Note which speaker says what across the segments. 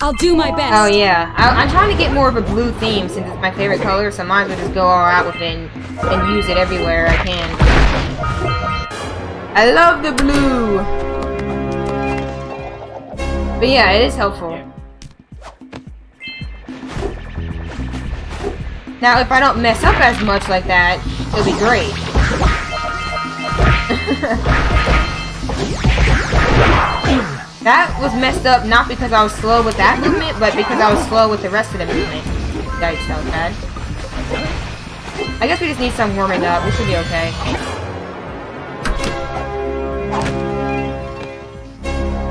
Speaker 1: I'll do my best.
Speaker 2: Oh yeah, I'm trying to get more of a blue theme since it's my favorite color, so I might as well just go all out with it and use it everywhere I can. I love the blue! But yeah, it is helpful. Now, if I don't mess up as much like that, it'll be great. That was messed up not because I was slow with that movement, but because I was slow with the rest of the movement. Yikes, that was bad. I guess we just need some warming up. We should be okay.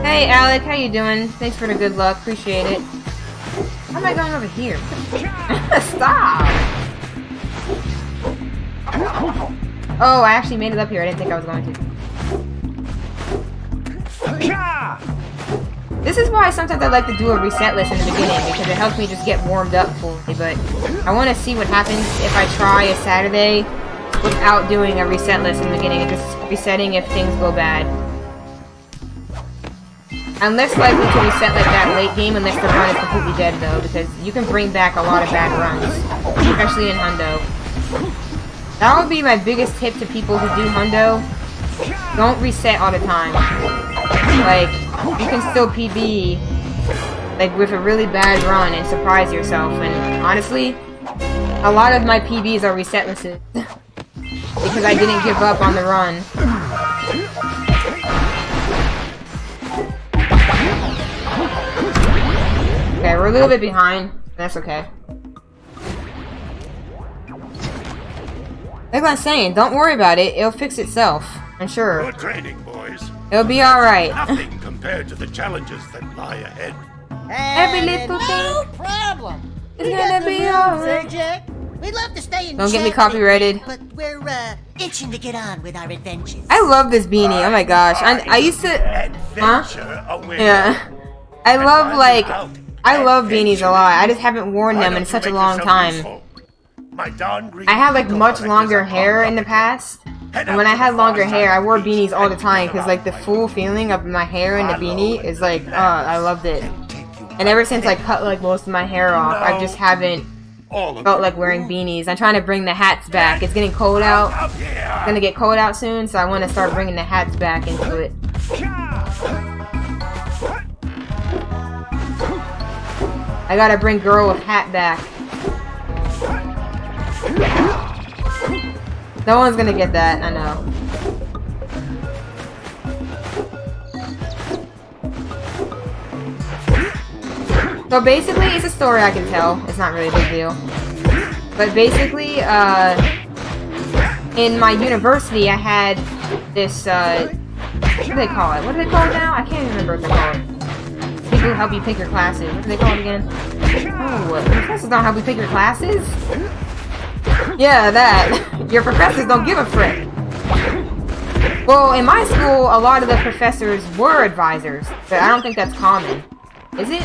Speaker 2: Hey, Alec, how you doing? Thanks for the good luck. Appreciate it. How am I going over here? Stop! Oh, I actually made it up here. I didn't think I was going to. This is why sometimes I like to do a reset list in the beginning, because it helps me just get warmed up fully, but I want to see what happens if I try a Saturday without doing a reset list in the beginning and just resetting if things go bad. I'm less likely to reset like that late game unless the run is completely dead though, because you can bring back a lot of bad runs, especially in Hundo. That would be my biggest tip to people who do Hundo. Don't reset all the time. Like, you can still PB, like, with a really bad run and surprise yourself, and honestly, a lot of my PBs are resetlisses. Because I didn't give up on the run. Okay, we're a little bit behind. That's okay. Like I'm saying, don't worry about it. It'll fix itself. I'm sure.
Speaker 3: Good training, boys.
Speaker 2: It'll be alright.
Speaker 3: Nothing compared to the challenges that lie ahead.
Speaker 2: Every little thing.
Speaker 4: No problem.
Speaker 2: It's gonna be alright.
Speaker 4: Sir Jack. We'd love to stay in
Speaker 2: Don't get me
Speaker 4: chat,
Speaker 2: copyrighted.
Speaker 4: but we're itching to get on with our adventures.
Speaker 2: I love this beanie. Oh my gosh. I used to. Huh? Yeah. I love beanies a lot. I just haven't worn them in such a long time. I had like much longer hair in the past, and when I had longer hair, I wore beanies all the time because like the full feeling of my hair in the beanie is like, I loved it. And ever since I cut like most of my hair off, I just haven't felt like wearing beanies. I'm trying to bring the hats back. It's getting cold out. It's gonna get cold out soon, so I want to start bringing the hats back into it. I gotta bring Girl with Hat back. No one's gonna get that, I know. So basically, it's a story I can tell. It's not really a big deal. But basically, in my university, I had this, what do they call it? What do they call it now? I can't even remember what they call it. People who help you pick your classes. What do they call it again? Oh, professors don't help you pick your classes? Yeah, that. Your professors don't give a frick. Well, in my school, a lot of the professors were advisors, but I don't think that's common. Is it?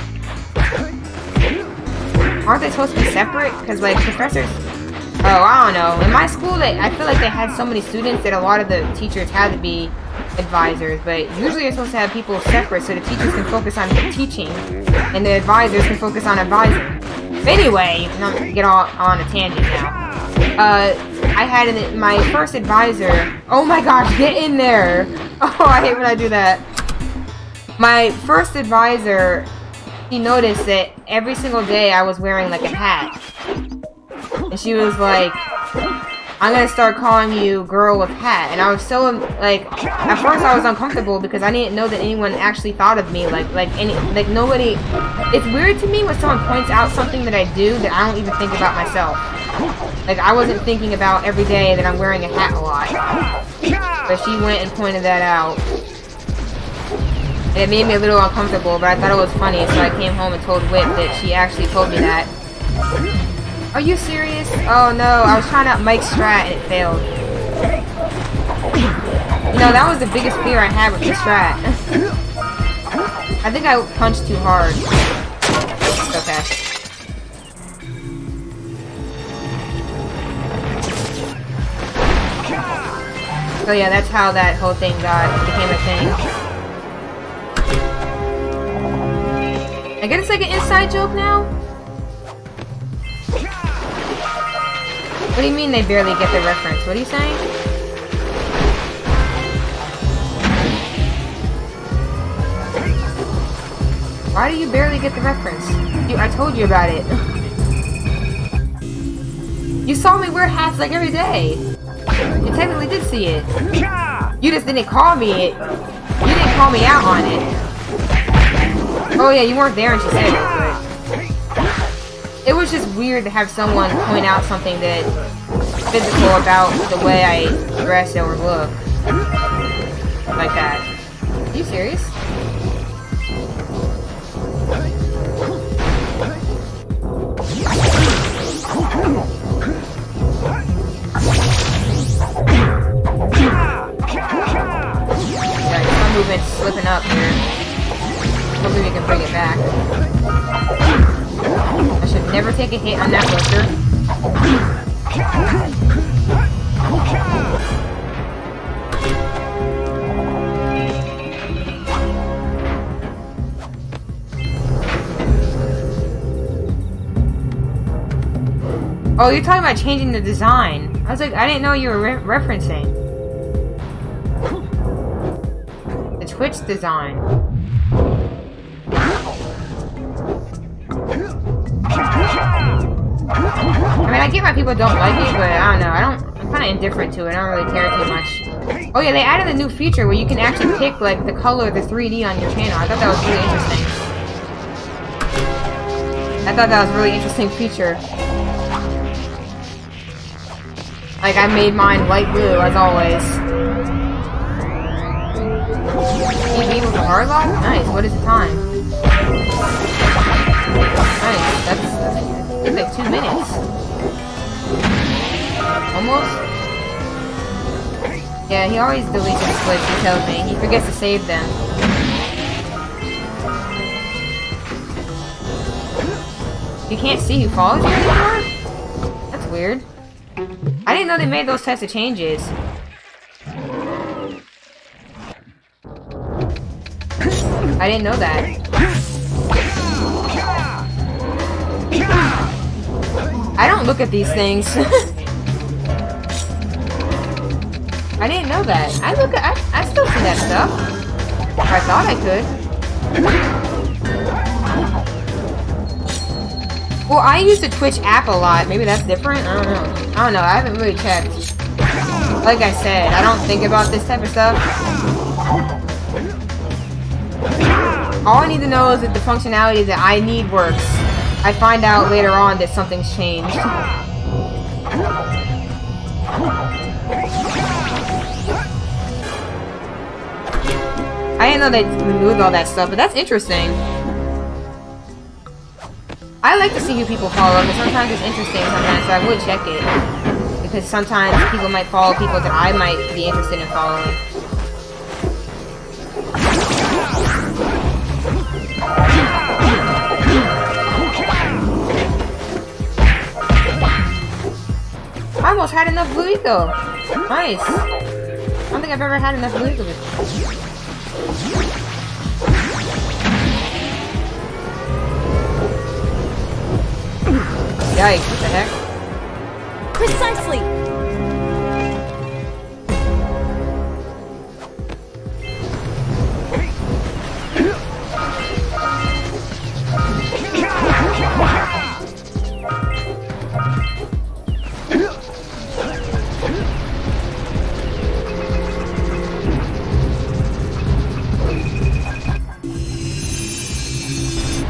Speaker 2: Aren't they supposed to be separate? Because, like, professors... Oh, I don't know. In my school, I feel like they had so many students that a lot of the teachers had to be advisors, but usually you're supposed to have people separate so the teachers can focus on teaching, and the advisors can focus on advising. Anyway, I'm not gonna get all on a tangent now. I had my first advisor. Oh my gosh, get in there! Oh, I hate when I do that. My first advisor, he noticed that every single day I was wearing like a hat. And she was like, I'm gonna start calling you Girl with Hat. And I was so, like, at first I was uncomfortable because I didn't know that anyone actually thought of me. Like nobody, it's weird to me when someone points out something that I do that I don't even think about myself. Like, I wasn't thinking about every day that I'm wearing a hat a lot. But she went and pointed that out. And it made me a little uncomfortable, but I thought it was funny, so I came home and told Whip that she actually told me that. Are you serious? Oh no, I was trying out Mike's strat and it failed. You know, that was the biggest fear I had with the strat. I think I punched too hard. It's okay. So yeah, that's how that whole thing became a thing. I guess it's like an inside joke now? What do you mean they barely get the reference? What are you saying? Why do you barely get the reference? I told you about it. You saw me wear hats like every day. You technically did see it. You just didn't call me it. You didn't call me out on it. Oh yeah, you weren't there when she said it, but... It was just weird to have someone point out something that physical about the way I dress or look. Like that. Are you serious? Yeah, my movement's slipping up here. Hopefully we can bring it back. I should never take a hit on that booster. Oh, you're talking about changing the design. I was like, I didn't know you were referencing the Twitch design. I mean, I get why people don't like it, but I don't know. I'm kind of indifferent to it. I don't really care too much. Oh yeah, they added a new feature where you can actually pick like the color of the 3D on your channel. I thought that was really interesting. I thought that was a really interesting feature. Like, I made mine light blue, as always. TV with a hard lock? Nice. What is the time? Nice. That's like 2 minutes. Almost? Yeah, he always deletes his splits, he tells me. He forgets to save them. You can't see who follows you anymore? That's weird. I didn't know they made those types of changes. I didn't know that. I don't look at these things. I didn't know that. I still see that stuff. Or I thought I could. Well, I use the Twitch app a lot. Maybe that's different? I don't know. I haven't really checked. Like I said, I don't think about this type of stuff. All I need to know is that the functionality that I need works. I find out later on that something's changed. I didn't know they removed all that stuff, but that's interesting. I like to see who people follow, but sometimes it's interesting sometimes, so I would check it. Because sometimes people might follow people that I might be interested in following. I almost had enough Blue Eco. Nice. I don't think I've ever had enough Blue Eco before. Yikes, what the heck?
Speaker 1: Precisely!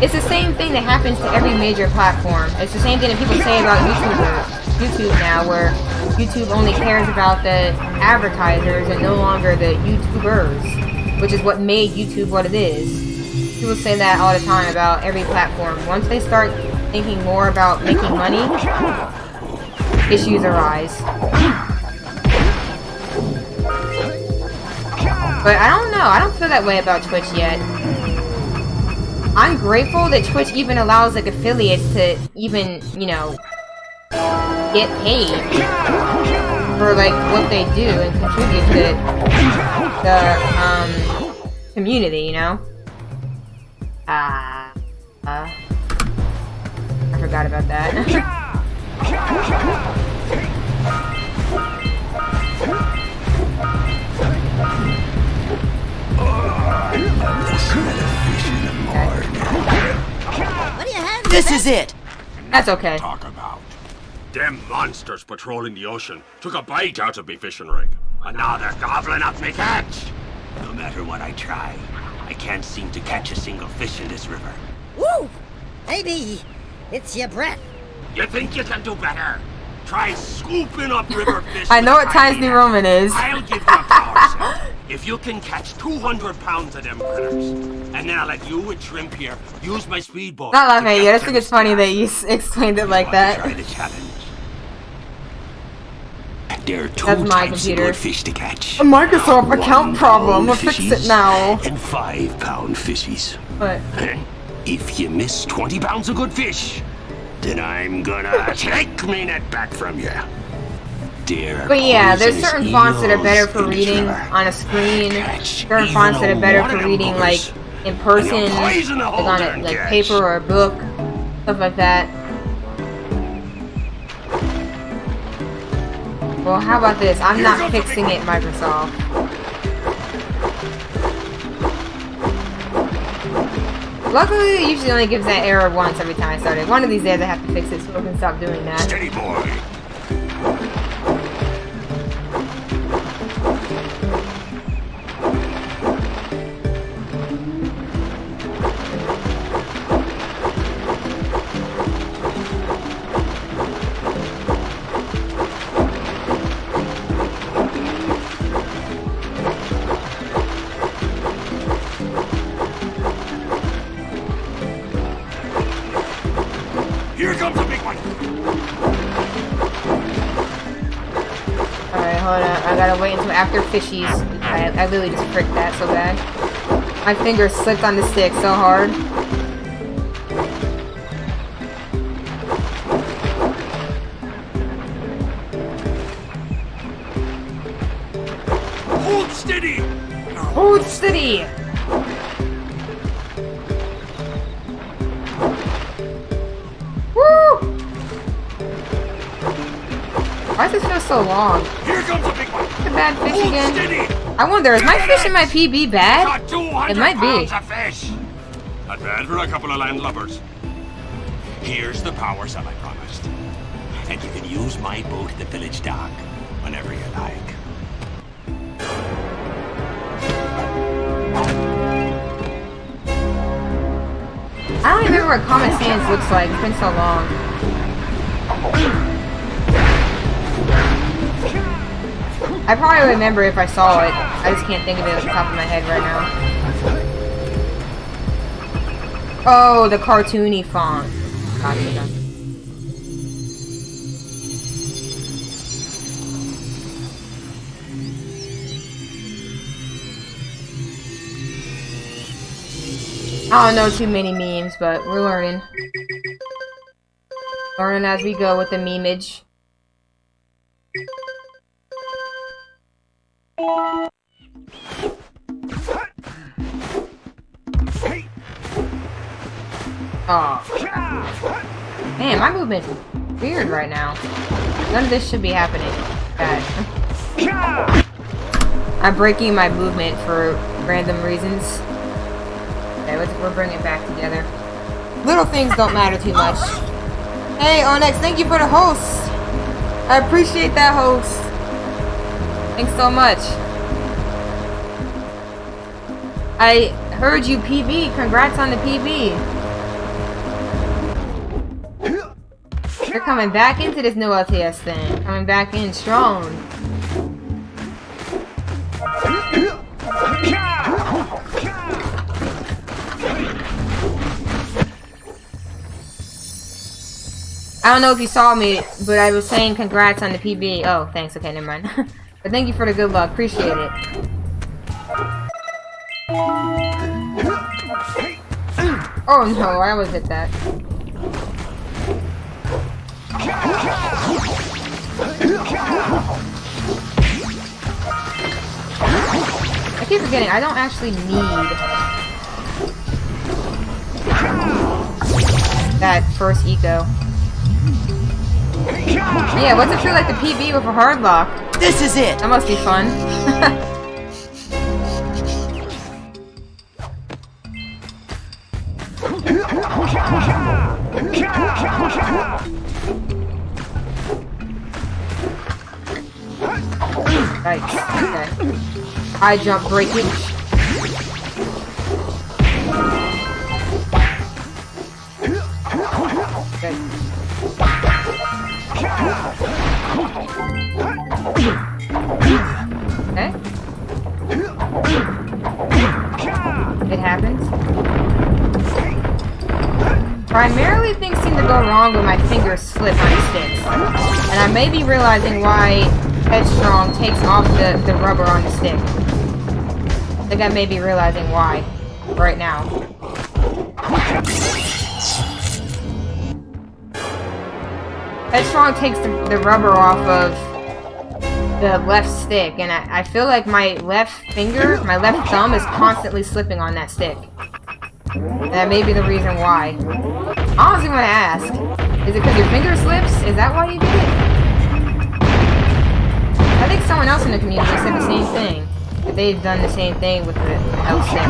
Speaker 2: It's the same thing that happens to every major platform. It's the same thing that people say about YouTube now, where YouTube only cares about the advertisers and no longer the YouTubers, which is what made YouTube what it is. People say that all the time about every platform. Once they start thinking more about making money, issues arise. But I don't know. I don't feel that way about Twitch yet. I'm grateful that Twitch even allows like affiliates to even, you know, get paid for like what they do and contribute to the community, you know? I forgot about that.
Speaker 4: What do you have?
Speaker 5: This is it.
Speaker 2: That's okay.
Speaker 3: Talk about. Them monsters patrolling the ocean took a bite out of me fishing rig. And now they're gobbling up me catch.
Speaker 6: No matter what I try, I can't seem to catch a single fish in this river.
Speaker 4: Woo! Maybe it's your breath.
Speaker 3: You think you can do better? Try scooping up river fish.
Speaker 2: I know
Speaker 3: with
Speaker 2: what Times New
Speaker 3: net.
Speaker 2: Roman is.
Speaker 3: I'll give you a power set. If you can catch 200 pounds of them critters, and then I'll let you and Shrimp here use my speedboat.
Speaker 2: Not laughing
Speaker 3: to
Speaker 2: at you.
Speaker 3: get
Speaker 2: I just think it's funny that you explained it like
Speaker 6: Want
Speaker 2: that.
Speaker 6: to try the challenge? There are two
Speaker 2: That's my
Speaker 6: types
Speaker 2: computer.
Speaker 6: of good fish to catch.
Speaker 2: A Microsoft account
Speaker 6: 1
Speaker 2: problem.
Speaker 6: pound
Speaker 2: We'll fix it
Speaker 6: fishies
Speaker 2: now.
Speaker 6: And 5 pound fishies.
Speaker 2: But
Speaker 6: If you miss 20 pounds of good fish, then I'm gonna take me net back from you.
Speaker 2: But yeah, there's certain fonts that are better for reading on a screen. Certain fonts that are better for reading like in person, like on a like paper or a book, stuff like that. Well, how about this? I'm not fixing it, Microsoft. Luckily, it usually only gives that error once every time I start it. One of these days I have to fix it so I can stop doing that.
Speaker 3: Steady boy. Here comes a big one.
Speaker 2: Alright, hold on. I gotta wait until after fishies. I literally just fricked that so bad. My fingers slipped on the stick so hard.
Speaker 3: Hold steady.
Speaker 2: Hold steady! Woo! Why does this feel so long?
Speaker 3: Here comes a big one.
Speaker 2: The bad fish
Speaker 3: Hold
Speaker 2: again.
Speaker 3: steady.
Speaker 2: I wonder, is my fish in my PB bad?
Speaker 3: Got 200
Speaker 2: It might be.
Speaker 3: pounds of fish. Not bad for a couple of landlubbers.
Speaker 6: Here's the power cell I promised. And you can use my boat at the village dock whenever you like.
Speaker 2: I don't remember what Common Sans looks like. It's been so long. I probably remember if I saw it. I just can't think of it off the top of my head right now. Oh, the cartoony font. Gotcha. I don't know too many memes, but we're learning. Learning as we go with the memeage. Oh. Man, my movement's weird right now. None of this should be happening. God. I'm breaking my movement for random reasons. Okay, we'll bring it back together. Little things don't matter too much. Hey, Onyx, thank you for the host. I appreciate that host. Thanks so much. I heard you PB. Congrats on the PB. You're coming back into this new LTS thing. Coming back in strong. I don't know if you saw me, but I was saying congrats on the PB. Oh, thanks. Okay, never mind. But thank you for the good luck. Appreciate it. Oh no, I almost hit that. I keep forgetting, I don't actually need... that first eco. Yeah, what's it feel like the PB with a hard lock?
Speaker 5: This is it!
Speaker 2: That must be fun. Nice. Okay. High jump breaking. Okay. Okay. It happens. Primarily, things seem to go wrong when my fingers slip on the sticks. And I may be realizing why Headstrong takes off the rubber on the stick. I think I may be realizing why right now. Headstrong takes the rubber off of the left stick, and I feel like my left finger, my left thumb is constantly slipping on that stick. And that may be the reason why. I honestly want to ask, is it because your finger slips? Is that why you do it? I think someone else in the community said the same thing. That they've done the same thing with the L stick.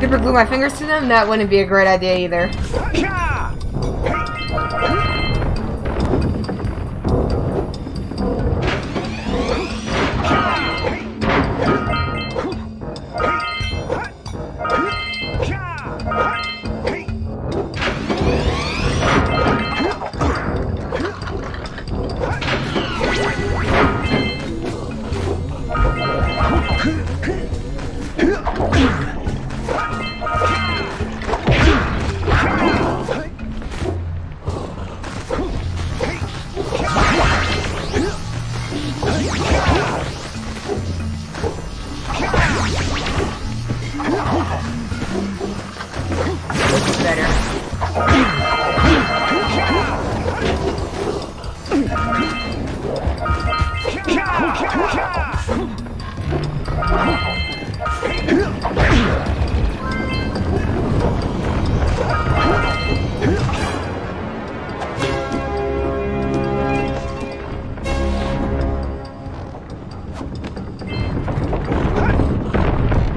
Speaker 2: Super glue my fingers to them? That wouldn't be a great idea either.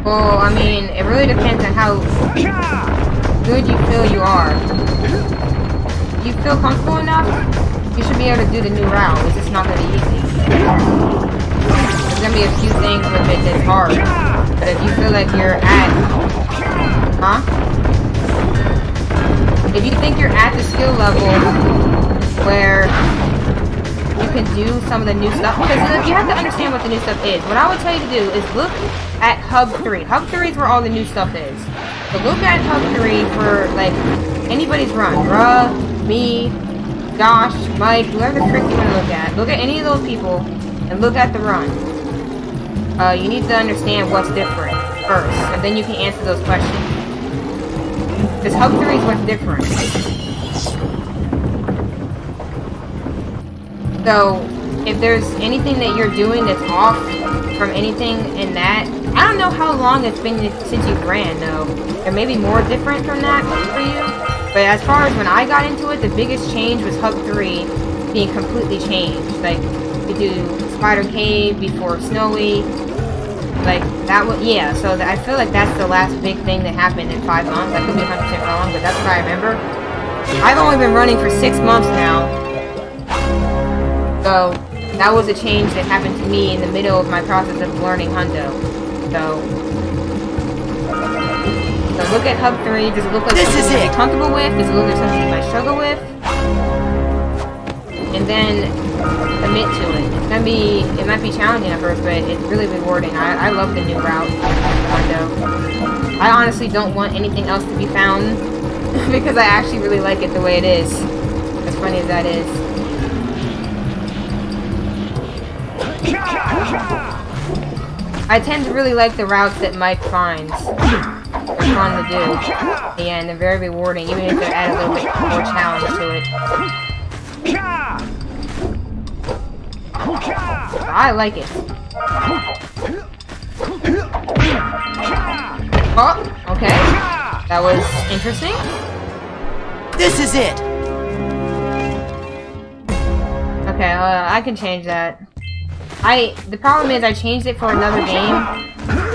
Speaker 2: Well, I mean, it really depends on how good you feel you are. If you feel comfortable enough, you should be able to do the new route. It's just not going to be easy. There's going to be a few things with it that's hard. But if you feel like you're at... Huh? If you think you're at the skill level where you can do some of the new stuff, because you have to understand what the new stuff is. What I would tell you to do is look at Hub 3. Hub 3 is where all the new stuff is. So look at Hub 3 for, like, anybody's run. Bruh, me, Josh, Mike, whoever the frick you want to look at. Look at any of those people and look at the run. You need to understand what's different first, and then you can answer those questions. Because Hub 3 is what's different. So, if there's anything that you're doing that's off from anything in that, I don't know how long it's been since you ran, though. There may be more different from that for you. But as far as when I got into it, the biggest change was Hub 3 being completely changed. Like, you do Spider Cave before Snowy. Like, that was, yeah, so I feel like that's the last big thing that happened in 5 months. I could be 100% wrong, but that's what I remember. I've only been running for 6 months now. So, that was a change that happened to me in the middle of my process of learning Hundo. So look at Hub 3. Does it look like something you'll be comfortable with? Does it look like something you might struggle with? And then commit to it. It might be challenging at first, but it's really rewarding. I love the new route Hundo. I honestly don't want anything else to be found because I actually really like it the way it is. As funny as that is. I tend to really like the routes that Mike finds. They're fun to do. Yeah, and they're very rewarding, even if they add a little bit more challenge to it. So I like it. Oh! That was interesting.
Speaker 5: This is it!
Speaker 2: Okay, I can change that. The problem is I changed it for another game,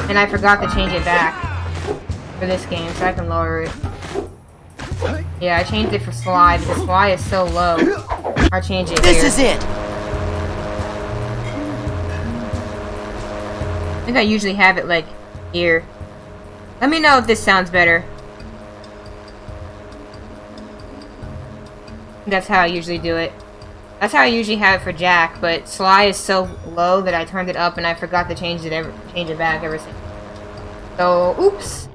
Speaker 2: and I forgot to change it back for this game, so I can lower it. Yeah, I changed it for Sly, because Sly is so low. I'll change it
Speaker 5: This
Speaker 2: here.
Speaker 5: is it!
Speaker 2: I think I usually have it, like, here. Let me know if this sounds better. That's how I usually do it. That's how I usually have it for Jak, but Sly is so low that I turned it up and I forgot to change it back ever since. So, oops.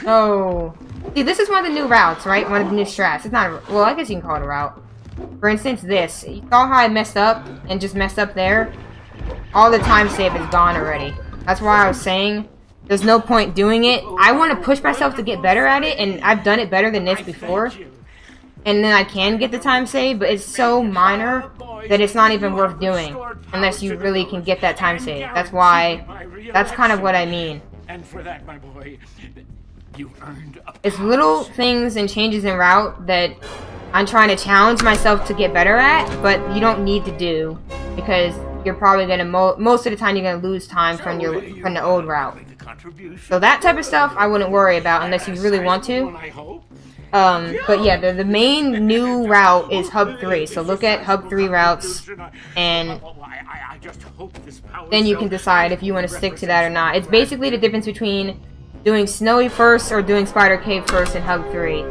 Speaker 2: Oh. See, this is one of the new routes, right? One of the new strats. It's not a, well, I guess you can call it a route. For instance, this. You saw how I messed up and just messed up there? All the time save is gone already. That's why I was saying there's no point doing it. I want to push myself to get better at it, and I've done it better than this before. And then I can get the time save, but it's so minor that it's not even worth doing unless you really can get that time save. That's why, that's kind of what I mean.
Speaker 3: And for that, my boy, you earned a
Speaker 2: It's little things and changes in route that I'm trying to challenge myself to get better at, but you don't need to do because you're probably gonna most of the time you're gonna lose time from the old route. So that type of stuff I wouldn't worry about unless you really want to. But yeah, the main new route is Hub 3. So look at Hub 3 routes, and then you can decide if you want to stick to that or not. It's basically the difference between doing Snowy first or doing Spider Cave first in Hub 3.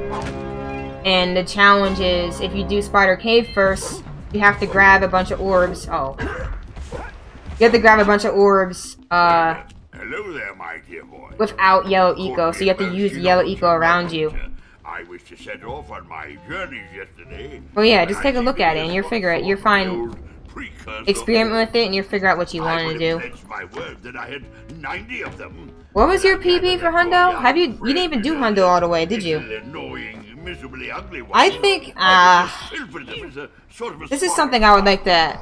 Speaker 2: And the challenge is, if you do Spider Cave first, you have to grab a bunch of orbs. Oh. You have to grab a bunch of orbs,
Speaker 7: Hello there, my dear boy.
Speaker 2: without yellow eco, so you have to use yellow eco around you.
Speaker 7: I wish to set off on my journeys yesterday.
Speaker 2: Well, yeah, just take a look at it and you'll figure it. You'll find, experiment with it and you'll figure out what you want to do.
Speaker 7: My word that I had 90 of them.
Speaker 2: What was your PB for Hundo? You didn't even do Hundo all the way, did you?
Speaker 7: Annoying, miserably ugly one.
Speaker 2: I think, this is something I would like to,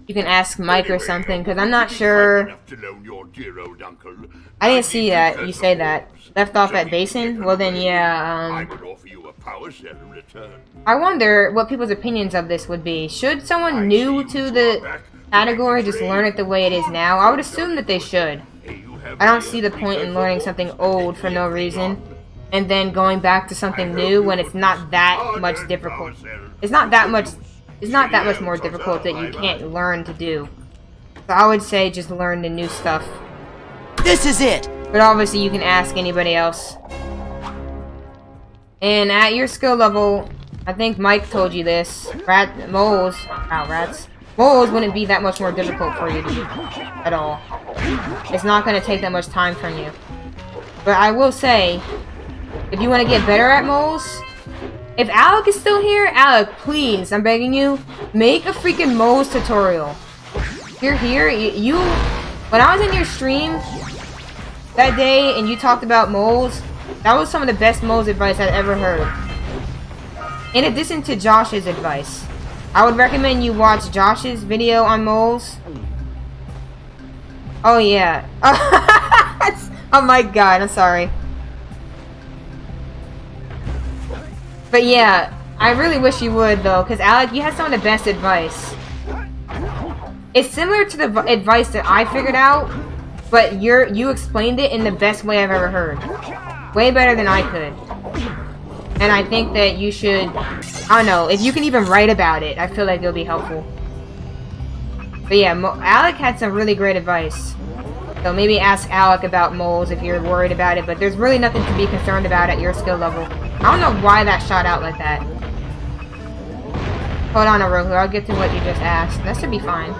Speaker 2: you can ask Mike or something, because I'm not sure. I didn't see that, you say that. Left off at Basin? Well then, yeah, I wonder what people's opinions of this would be. Should someone new to the category just learn it the way it is now? I would assume that they should. I don't see the point in learning something old for no reason, and then going back to something new when it's not that much difficult. It's not that much more difficult that you can't learn to do. So I would say just learn the new stuff.
Speaker 5: This is it!
Speaker 2: But obviously you can ask anybody else. And at your skill level, I think Mike told you this, moles wouldn't be that much more difficult for you to do at all. It's not going to take that much time from you. But I will say, if you want to get better at moles, if Alec is still here, Alec, please, I'm begging you, make a freaking moles tutorial. You're here, when I was in your stream that day and you talked about moles, that was some of the best moles advice I've ever heard. In addition to Josh's advice. I would recommend you watch Josh's video on moles. Oh yeah. Oh my god, I'm sorry. But yeah, I really wish you would though, because Alec, you had some of the best advice. It's similar to the advice that I figured out, but you explained it in the best way I've ever heard. Way better than I could. And I think that you should, I don't know, if you can even write about it, I feel like it'll be helpful. But yeah, Alec had some really great advice. So maybe ask Alec about moles if you're worried about it, but there's really nothing to be concerned about at your skill level. I don't know why that shot out like that. Hold on, Arohu, I'll get to what you just asked. That should be fine.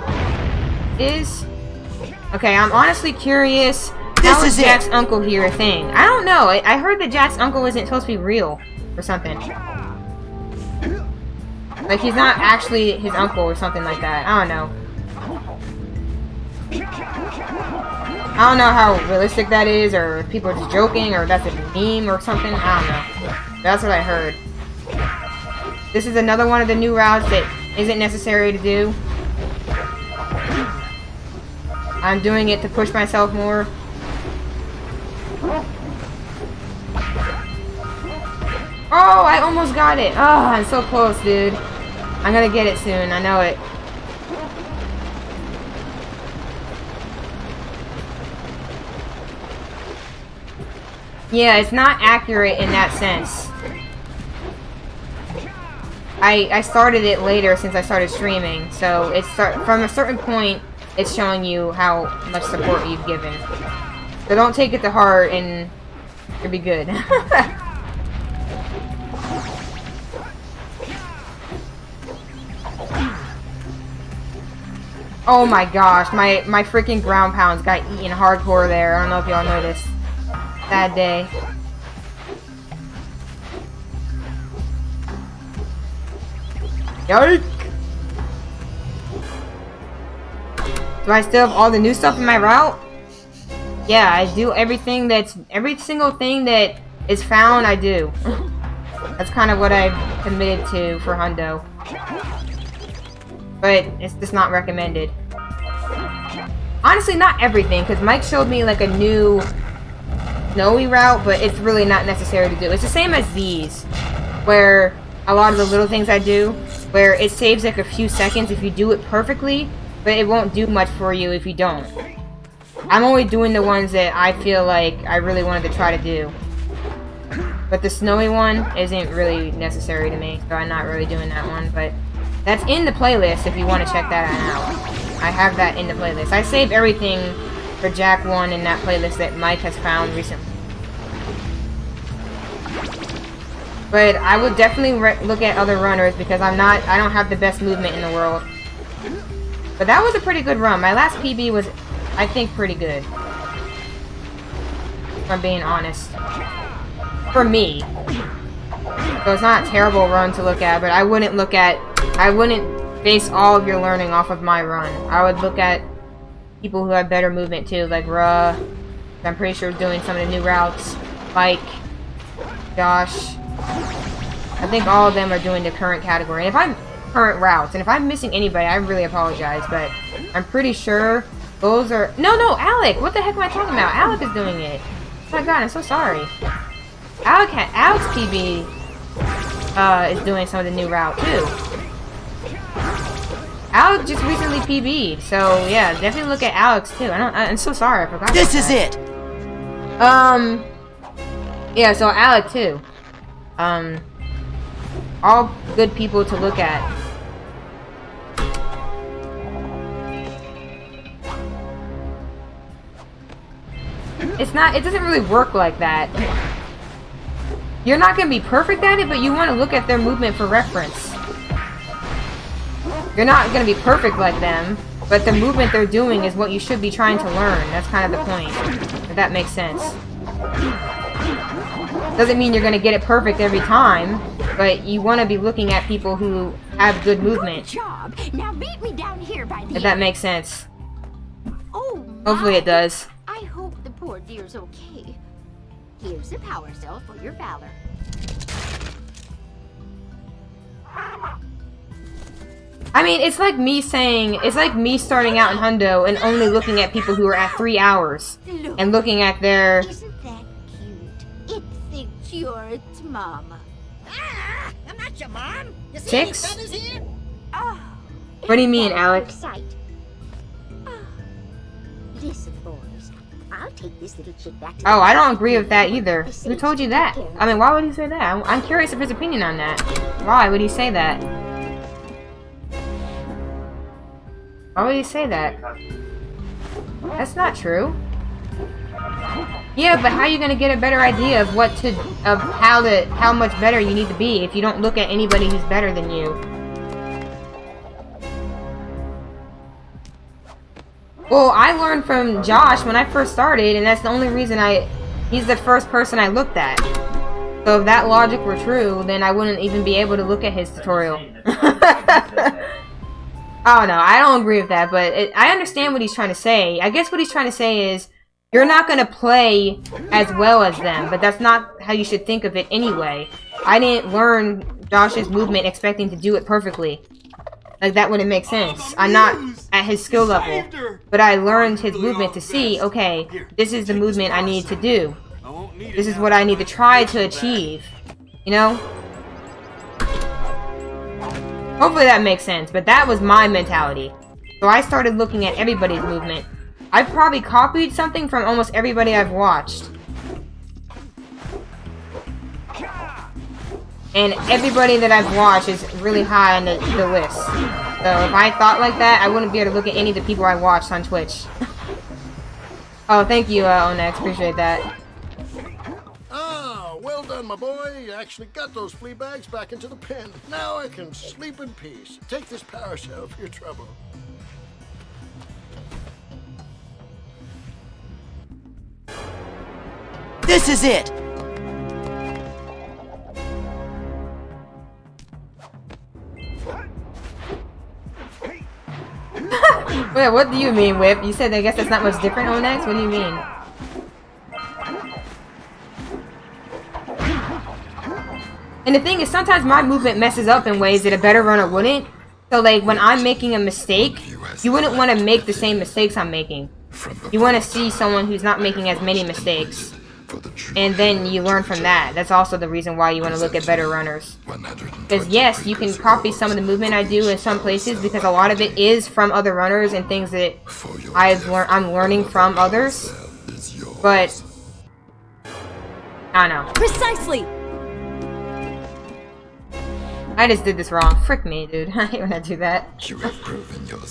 Speaker 2: Okay, I'm honestly curious. How is Jack's uncle here a thing? I don't know. I heard that Jack's uncle isn't supposed to be real or something. Like he's not actually his uncle or something like that. I don't know. I don't know how realistic that is, or if people are just joking, or that's a meme or something. I don't know. That's what I heard. This is another one of the new routes that isn't necessary to do. I'm doing it to push myself more. Oh, I almost got it. Oh, I'm so close, dude. I'm gonna get it soon. I know it. Yeah, it's not accurate in that sense. I started it later since I started streaming, so it's from a certain point, it's showing you how much support you've given. So don't take it to heart, and you'll be good. Oh my gosh, my freaking ground pounds got eaten hardcore there. I don't know if y'all noticed. Sad day. Yoink! Do I still have all the new stuff in my route? Yeah, I do every single thing that is found, I do. That's kind of what I've committed to for Hundo. But it's just not recommended. Honestly, not everything, because Mike showed me like a new snowy route, but it's really not necessary to do. It's the same as these, where a lot of the little things I do, where it saves like a few seconds if you do it perfectly, but it won't do much for you if you don't. I'm only doing the ones that I feel like I really wanted to try to do. But the snowy one isn't really necessary to me, so I'm not really doing that one, but that's in the playlist if you want to check that out. I have that in the playlist. I save everything for Jak 1 in that playlist that Mike has found recently. But I would definitely look at other runners because I don't have the best movement in the world. But that was a pretty good run. My last PB was, I think, pretty good. If I'm being honest. For me. So it's not a terrible run to look at, but I wouldn't base all of your learning off of my run. I would look at people who have better movement too, like Ruh. I'm pretty sure doing some of the new routes. Mike. Josh. I think all of them are doing the current category. And if I'm current routes, and if I'm missing anybody, I really apologize, but I'm pretty sure those are... No, Alec! What the heck am I talking about? Alec is doing it. Oh my god, I'm so sorry. Alex PB is doing some of the new route too. Alex just recently PB'd, so yeah, definitely look at Alex too. I'm so sorry, I forgot.
Speaker 5: This is it.
Speaker 2: Yeah, so Alec too. All good people to look at. It doesn't really work like that. You're not going to be perfect at it, but you want to look at their movement for reference. You're not going to be perfect like them, but the movement they're doing is what you should be trying to learn. That's kind of the point, if that makes sense. Doesn't mean you're going to get it perfect every time, but you want to be looking at people who have good movement.
Speaker 8: Good job. Now meet me down here by the
Speaker 2: If that makes sense.
Speaker 8: Oh,
Speaker 2: Hopefully it does.
Speaker 8: I hope the poor dear's okay. Here's a power cell for your valor.
Speaker 2: I mean, it's like me starting out in Hundo and only looking at people who are at 3 hours.
Speaker 8: Look,
Speaker 2: And looking at their...
Speaker 8: isn't that cute? It thinks you're its mama.
Speaker 4: Ah, I'm not your mom. You see
Speaker 2: Chicks?
Speaker 4: any feathers here?
Speaker 8: Oh,
Speaker 2: What do you mean,
Speaker 8: that's
Speaker 2: Alec?
Speaker 8: out of sight. Oh. Listen, boys. I'll take this little chick back to
Speaker 2: Oh,
Speaker 8: the
Speaker 2: I don't agree with that either.
Speaker 8: The
Speaker 2: Who told you that?
Speaker 8: city.
Speaker 2: I mean, why would he say that? I'm curious of his opinion on that. Why would he say that? Why would he say that? That's not true. Yeah, but how are you gonna get a better idea of how much better you need to be if you don't look at anybody who's better than you? Well, I learned from Josh when I first started, and that's the only reason he's the first person I looked at. So if that logic were true, then I wouldn't even be able to look at his tutorial. I don't know, I don't agree with that, but I understand what he's trying to say. I guess what he's trying to say is, you're not going to play as well as them, but that's not how you should think of it anyway. I didn't learn Josh's movement expecting to do it perfectly. Like, that wouldn't make sense. I'm not at his skill level, but I learned his movement to see, okay, this is the movement I need to do. This is what I need to try to achieve. You know? Hopefully that makes sense, but that was my mentality. So I started looking at everybody's movement. I've probably copied something from almost everybody I've watched. And everybody that I've watched is really high on the list. So if I thought like that, I wouldn't be able to look at any of the people I watched on Twitch. Oh, thank you, Onex. Appreciate that.
Speaker 9: Ah, well done, my boy. You actually got those flea bags back into the pen. Now I can sleep in peace. Take this power cell for your trouble.
Speaker 5: This is it!
Speaker 2: Wait, what do you mean, Whip? You said I guess that's not much different, Onex? What do you mean? And the thing is, sometimes my movement messes up in ways that a better runner wouldn't. So, like, when I'm making a mistake, you wouldn't want to make the same mistakes I'm making. You want to see someone who's not making as many mistakes. And then you learn from that. That's also the reason why you want to look at better runners. Because yes, you can copy some of the movement I do in some places because a lot of it is from other runners and things that I'm learning from others. But I don't know.
Speaker 1: Precisely.
Speaker 2: I just did this wrong. Frick me, dude. I hate when I do that.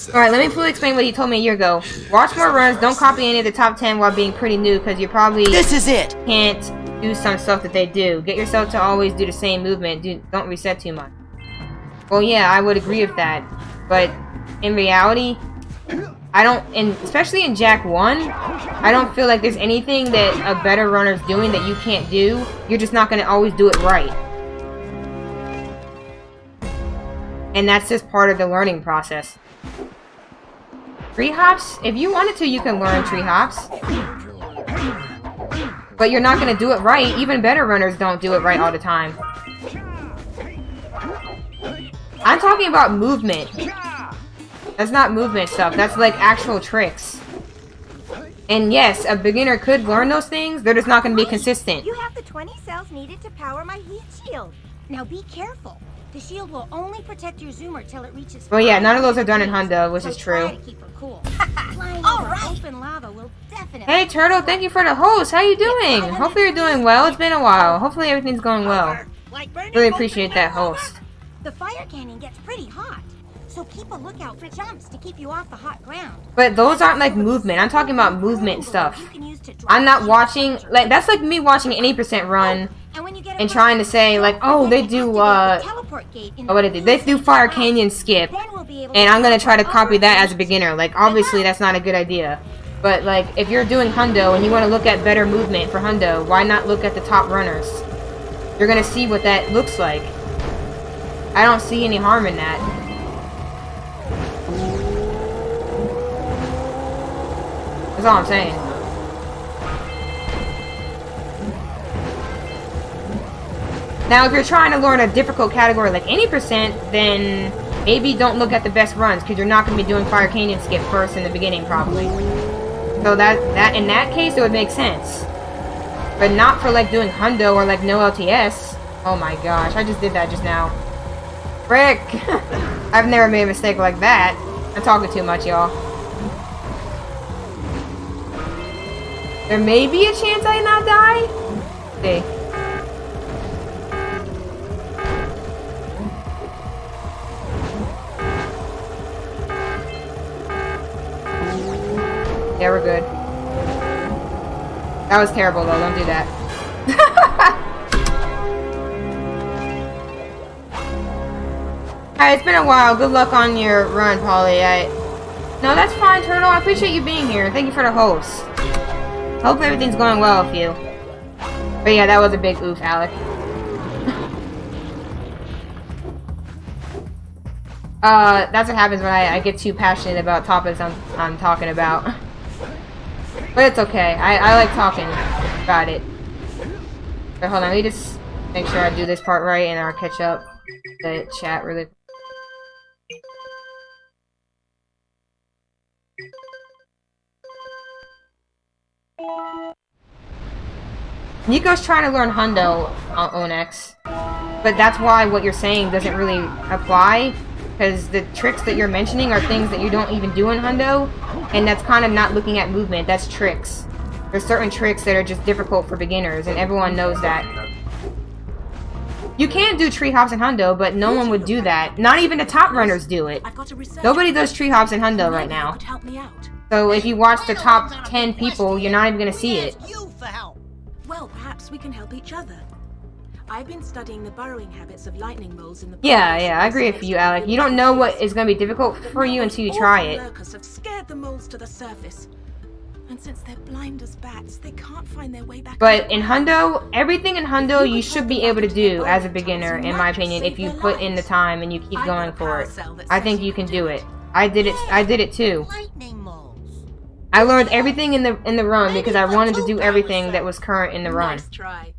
Speaker 2: Alright, let me fully explain what he told me a year ago. Watch more runs, don't copy any of the top 10 while being pretty new, because you probably can't do some stuff that they do. Get yourself to always do the same movement. Don't reset too much. Well, yeah, I would agree with that. But in reality, I don't, and especially in Jak 1, I don't feel like there's anything that a better runner's doing that you can't do. You're just not going to always do it right. And that's just part of the learning process. Tree hops? If you wanted to, you can learn tree hops. But you're not going to do it right. Even better runners don't do it right all the time. I'm talking about movement. That's not movement stuff. That's like actual tricks. And yes, a beginner could learn those things. They're just not going to be consistent.
Speaker 8: You have the 20 cells needed to power my heat shield. Now be careful. The shield will only protect your zoomer till it reaches.
Speaker 2: Well, yeah, none of those are done in Hundo, which is true.
Speaker 8: Try to keep her cool. Flying over open lava will definitely.
Speaker 2: Hey, Turtle, thank you for the host. How you doing? Hopefully you're doing well. It's been a while. Hopefully everything's going well. Really appreciate that host.
Speaker 8: The fire canyon gets pretty hot, so keep a lookout for jumps to keep you off the hot ground.
Speaker 2: But those aren't like movement. I'm talking about movement stuff. I'm not watching, like, that's like me watching an 80% run and trying to say, like, oh, they do, what did they do? They do Fire Canyon skip, and I'm gonna try to copy that as a beginner. Like, obviously that's not a good idea. But, like, if you're doing Hundo and you want to look at better movement for Hundo, why not look at the top runners? You're gonna see what that looks like. I don't see any harm in that. That's all I'm saying. Now, if you're trying to learn a difficult category like 80%, then maybe don't look at the best runs, because you're not going to be doing Fire Canyon skip first in the beginning, probably. So that in that case, it would make sense. But not for, like, doing Hundo or, like, no LTS. Oh my gosh, I just did that just now. Frick! I've never made a mistake like that. I'm talking too much, y'all. There may be a chance I not die? See. Yeah, we're good. That was terrible, though. Don't do that. Alright, it's been a while. Good luck on your run, Polly. No, that's fine, Turtle. I appreciate you being here. Thank you for the host. Hope everything's going well with you. But yeah, that was a big oof, Alec. That's what happens when I get too passionate about topics I'm talking about. But it's okay. I like talking about it. But hold on, let me just make sure I do this part right and I'll catch up the chat really. Nico's trying to learn Hundo on Onex. but that's why what you're saying doesn't really apply, because the tricks that you're mentioning are things that you don't even do in Hundo, and that's kind of not looking at movement. That's tricks. There's certain tricks that are just difficult for beginners, and everyone knows that. You can do tree hops in Hundo, but no one would do that. Not even the top runners do it. Nobody does tree hops in Hundo right now. So if you watch the top 10 people, you're not even going to see it.
Speaker 10: Well, perhaps we can help each other. I've been studying the burrowing habits of lightning moles in the
Speaker 2: Yeah, I agree with you, Alec. You don't know what is going to be difficult for you until you try it.
Speaker 10: Lurkers have scared the moles to the surface. And since they're blind as bats, they can't find their way back.
Speaker 2: But in Hundo, everything in Hundo you should be able to do as a beginner, in my opinion, if you put in the time and you keep going for it. I think you can do it. I did it too. I learned everything in the run because I wanted to do everything that was current in the run.
Speaker 10: Nice try.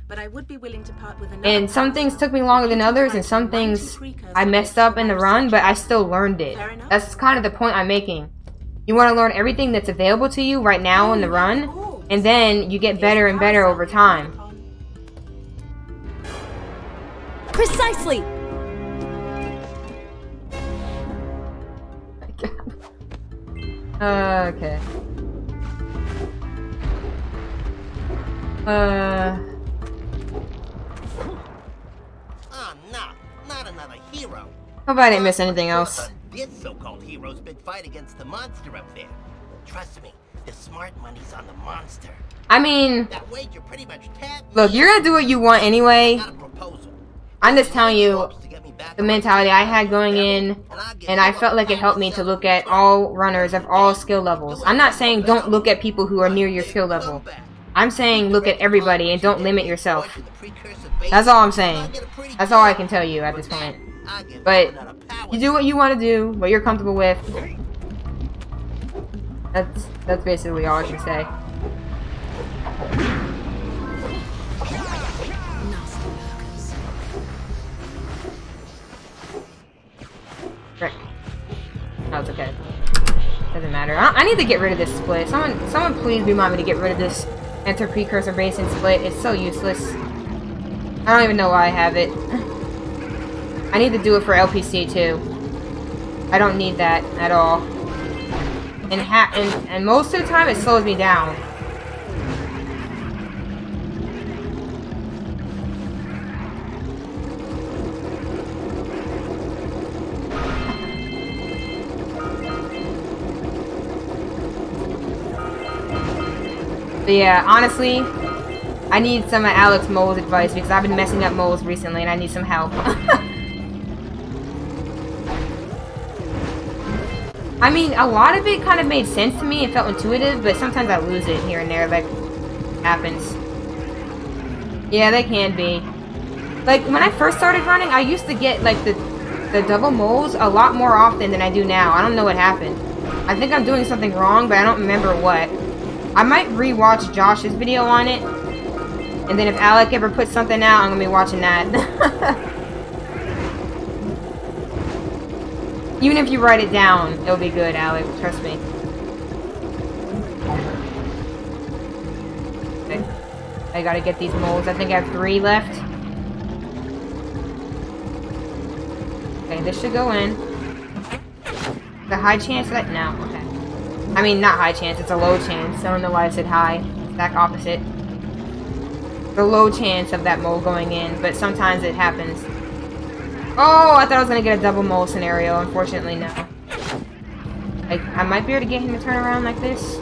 Speaker 10: But I would be willing to part with
Speaker 2: And some things took me longer than others, and some things I messed up in the run, but I still learned it. That's kind of the point I'm making. You want to learn everything that's available to you right now in the run, and then you get better and better over time.
Speaker 1: Precisely!
Speaker 2: Okay.
Speaker 4: Oh, no, not another hero.
Speaker 2: Hope I didn't miss anything else.
Speaker 4: This so-called hero's big fight against the monster up there. Trust me, the smart money's on the monster.
Speaker 2: I mean,
Speaker 4: That wager pretty much tapped.
Speaker 2: look, you're gonna do what you want anyway.
Speaker 4: Got a proposal.
Speaker 2: I'm just telling you the mentality I had going in, and I felt like it helped me to look at all runners of all skill levels. I'm not saying don't look at people who are near your skill level. I'm saying look at everybody and don't limit yourself. That's all I'm saying. That's all I can tell you at this point. But you do what you want to do, what you're comfortable with. That's basically all I can say. Right. No, it's okay. Doesn't matter. I need to get rid of this split. Someone please remind me to get rid of this enter precursor basin split. It's so useless. I don't even know why I have it. I need to do it for LPC too. I don't need that at all. And most of the time it slows me down. But yeah, honestly, I need some of Alex Mole's advice because I've been messing up moles recently and I need some help. I mean, a lot of it kind of made sense to me and felt intuitive, but sometimes I lose it here and there, like, happens. Yeah, they can be. Like, when I first started running, I used to get, like, the double moles a lot more often than I do now. I don't know what happened. I think I'm doing something wrong, but I don't remember what. I might re-watch Josh's video on it, and then if Alec ever puts something out, I'm gonna be watching that. Even if you write it down, it'll be good, Alec. Trust me. Okay. I gotta get these moles. I think I have 3 left. Okay, this should go in. The high chance that... No, okay. I mean, not high chance. It's a low chance. I don't know why I said high. Exact opposite. The low chance of that mole going in, but sometimes it happens. Oh, I thought I was gonna get a double mole scenario. Unfortunately, no. Like, I might be able to get him to turn around like this.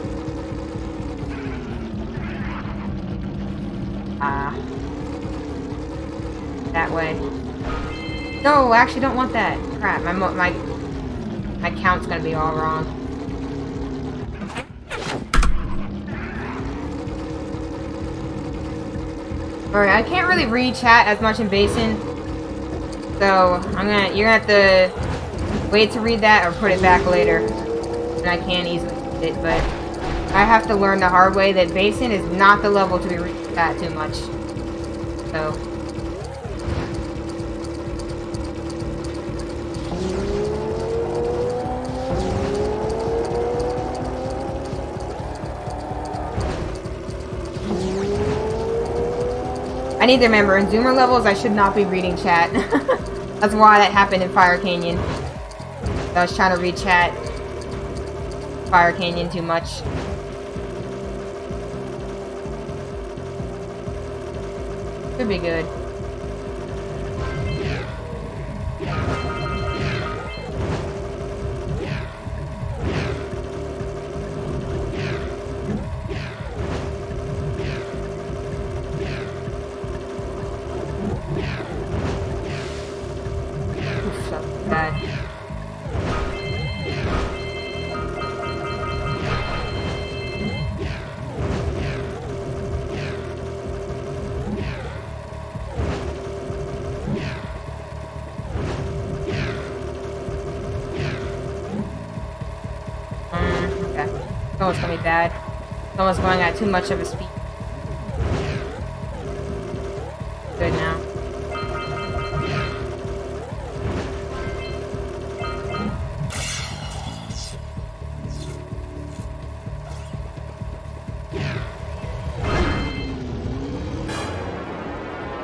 Speaker 2: That way. No, I actually don't want that. Crap, my count's gonna be all wrong. Alright, I can't really read chat as much in Basin. So, you're gonna have to wait to read that or put it back later. And I can easily read it, but I have to learn the hard way that Basin is not the level to be reading chat too much. So. I need to remember, in Zoomer levels, I should not be reading chat. That's why that happened in Fire Canyon. I was trying to read chat. Fire Canyon too much. Should be good. It's gonna be bad. Someone's going at too much of a speed. Good now.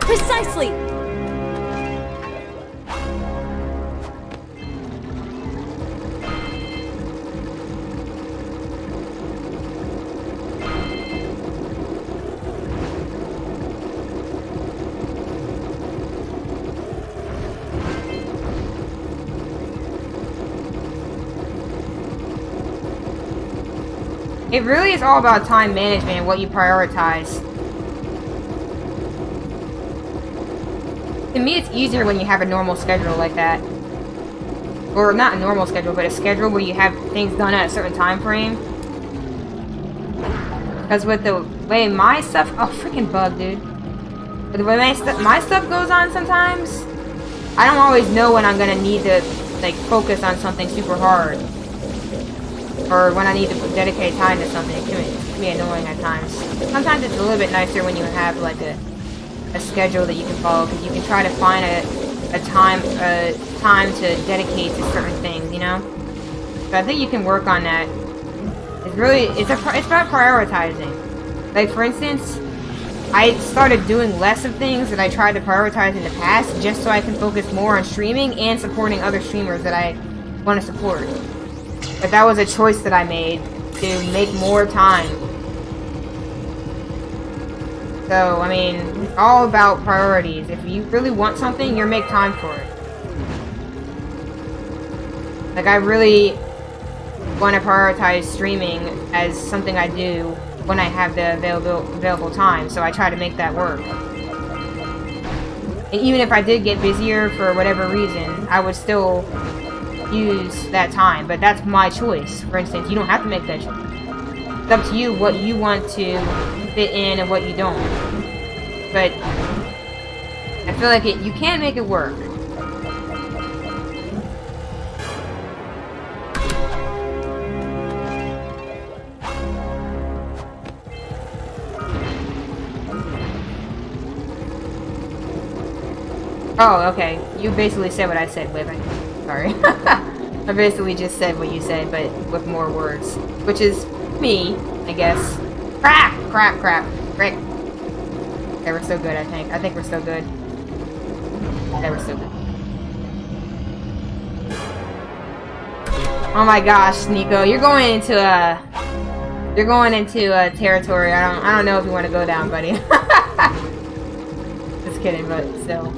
Speaker 1: Precisely!
Speaker 2: It really is all about time management and what you prioritize. To me, it's easier when you have a normal schedule like that. Or not a normal schedule, but a schedule where you have things done at a certain time frame. Because with the way my stuff... Oh, freaking bug, dude. With the way my stuff goes on sometimes, I don't always know when I'm going to need to, like, focus on something super hard. Or when I need to dedicate time to something. It can be annoying at times. Sometimes it's a little bit nicer when you have like a schedule that you can follow, because you can try to find a time to dedicate to certain things, you know. So I think you can work on that. It's about prioritizing. Like for instance, I started doing less of things that I tried to prioritize in the past, just so I can focus more on streaming and supporting other streamers that I want to support. But that was a choice that I made to make more time. So, I mean, it's all about priorities. If you really want something, you make time for it. Like, I really want to prioritize streaming as something I do when I have the available time, so I try to make that work. And even if I did get busier for whatever reason, I would still use that time, but that's my choice. For instance, you don't have to make that choice. It's up to you what you want to fit in and what you don't. But I feel like you can make it work. Oh, okay. You basically said what I said, Liv. Sorry. I basically just said what you said, but with more words. Which is me, I guess. Crap! Frick. Okay, we're still good, I think. I think we're still good. Okay, we're still good. Oh my gosh, Nico, you're going into a territory I don't know if you want to go down, buddy. Just kidding, but still.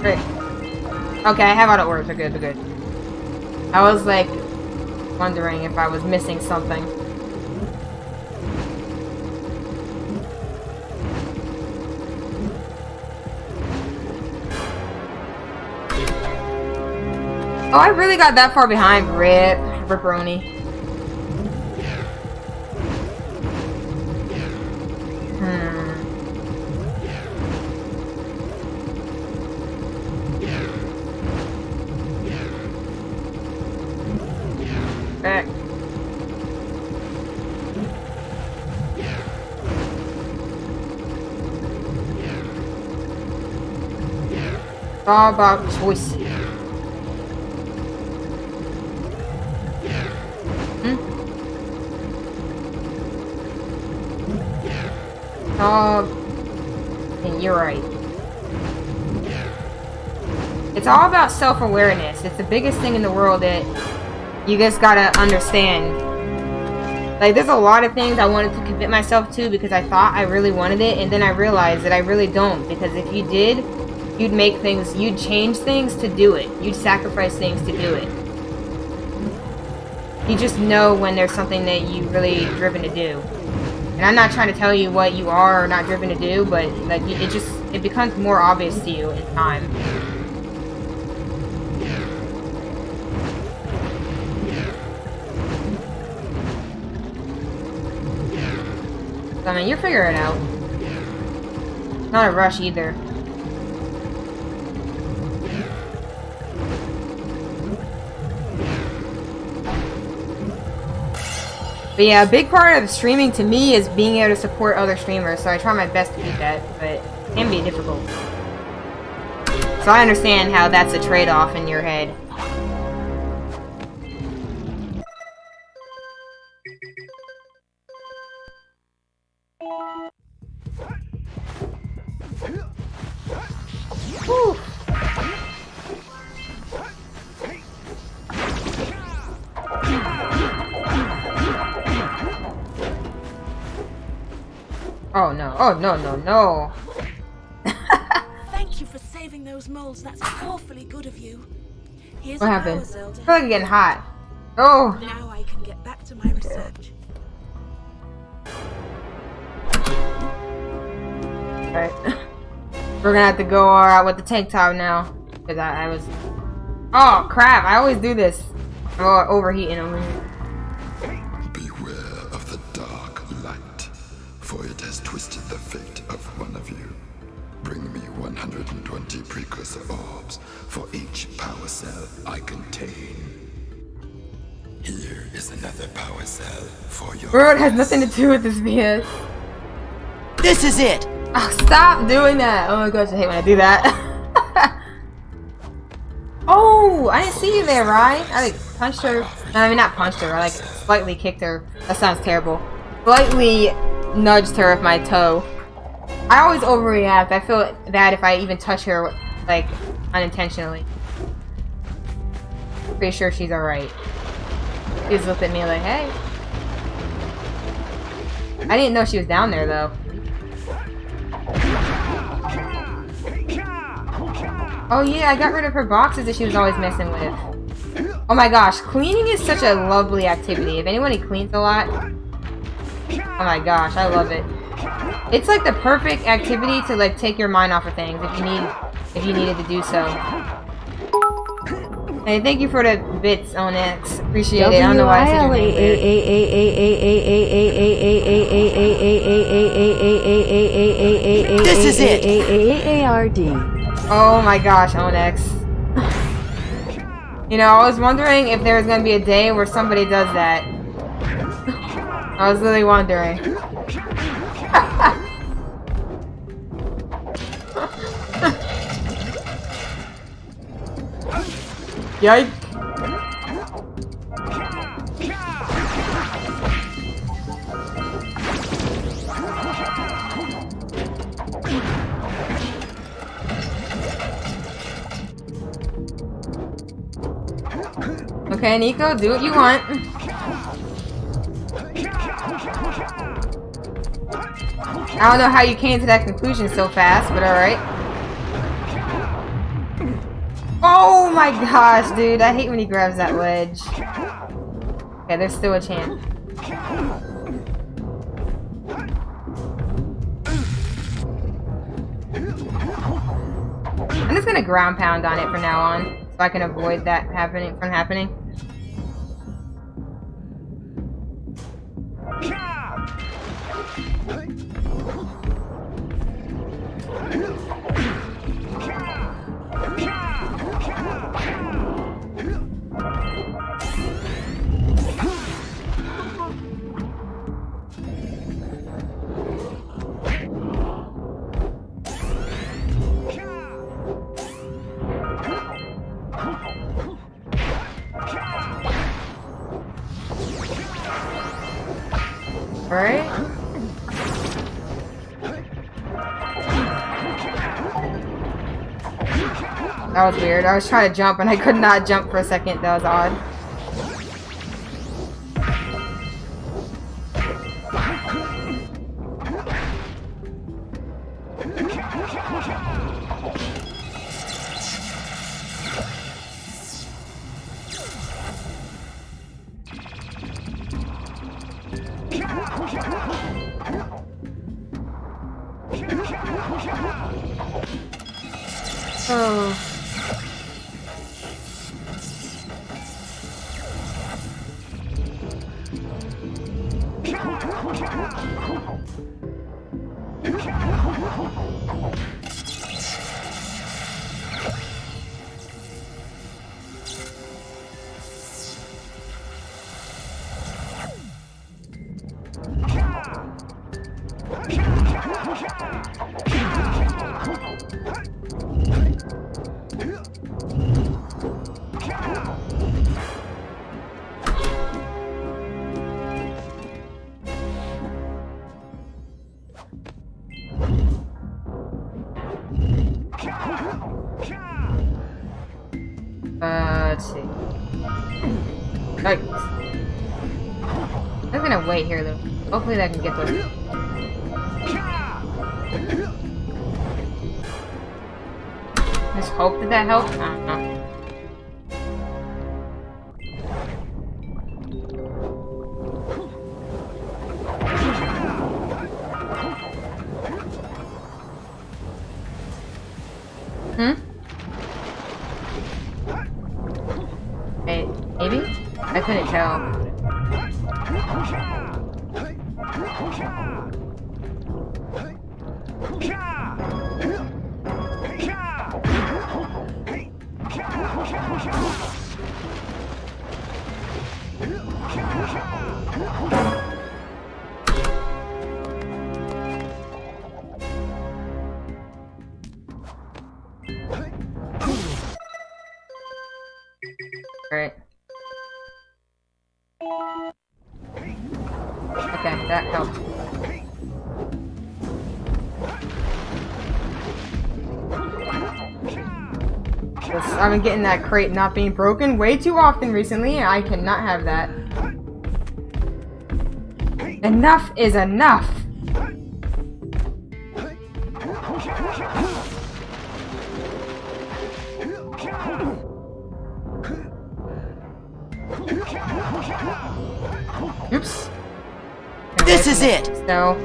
Speaker 2: Great. Okay, I have all the orders. We're good, we're good. I was like wondering if I was missing something. Oh, I really got that far behind. Ripperoni. Back. It's all about choice. And you're right. It's all about self-awareness. It's the biggest thing in the world that you just gotta understand. Like, there's a lot of things I wanted to commit myself to because I thought I really wanted it, and then I realized that I really don't. Because if you did, you'd make things, you'd change things to do it. You'd sacrifice things to do it. You just know when there's something that you really driven to do. And I'm not trying to tell you what you are or not driven to do, but like it becomes more obvious to you in time. I mean, you'll figure it out. Not a rush either. But yeah, a big part of streaming to me is being able to support other streamers, so I try my best to do that, but it can be difficult. So I understand how that's a trade-off in your head. Whew. Oh no, oh no, no, no.
Speaker 10: Thank you for saving those moles. That's awfully good of you. Here's
Speaker 2: What
Speaker 10: a
Speaker 2: happened?
Speaker 10: power cell to
Speaker 2: I feel like it's getting hot. Oh.
Speaker 10: Now I can get back to my research.
Speaker 2: Alright. We're gonna have to go out with the tank top now. Because I was... Oh, crap. I always do this. I'm overheating over here.
Speaker 11: Beware of the dark light, for it has twisted the fate of one of you. Bring me 120 precursor orbs for each power cell I contain. Here is another power cell for your...
Speaker 2: Bro, it has nothing to do with this VS.
Speaker 5: This is it!
Speaker 2: Oh, stop doing that! Oh my gosh, I hate when I do that. Oh, I didn't see you there, Ryan. I like punched her. I mean, not punched her. I like slightly kicked her. That sounds terrible. Slightly nudged her with my toe. I always overreact. I feel bad if I even touch her, like, unintentionally. Pretty sure she's alright. She just looked at me like, hey. I didn't know she was down there, though. Oh yeah, I got rid of her boxes that she was always messing with. Oh my gosh, cleaning is such a lovely activity. If anybody cleans a lot, oh my gosh, I love it. It's like the perfect activity to like take your mind off of things if you needed to do so. Hey, thank you for the bits on X. Appreciate it. I don't know why I said your name there.
Speaker 5: This is it.
Speaker 2: Oh my gosh, Onyx. You know, I was wondering if there was gonna be a day where somebody does that. I was really wondering. Yikes. Okay, Nico, do what you want. I don't know how you came to that conclusion so fast, but alright. Oh my gosh, dude. I hate when he grabs that wedge. Okay, there's still a chance. I'm just gonna ground pound on it from now on, so I can avoid that from happening. That was weird. I was trying to jump and I could not jump for a second. That was odd. Oh. Let's see. Right. I'm gonna wait here though. Hopefully I can get those. Just hope that helps. I don't know. Maybe? I couldn't tell. Right. Okay, that helped. I've been getting that crate not being broken way too often recently, and I cannot have that. Enough is enough! Oops.
Speaker 5: This is it!
Speaker 2: So.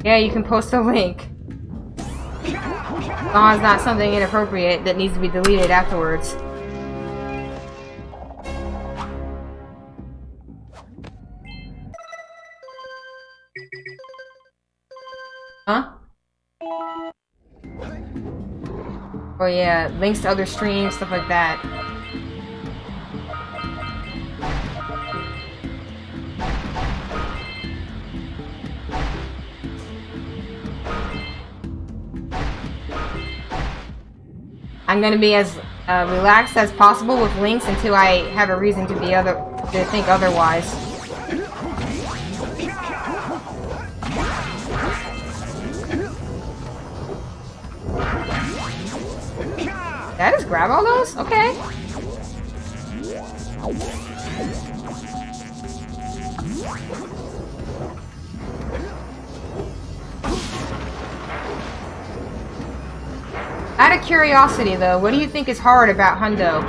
Speaker 2: Yeah, you can post a link. As long as it's not something inappropriate that needs to be deleted afterwards. Huh? Oh yeah, links to other streams, stuff like that. I'm gonna be as relaxed as possible with links until I have a reason to think otherwise. Did I just grab all those? Okay. Out of curiosity though, what do you think is hard about Hundo?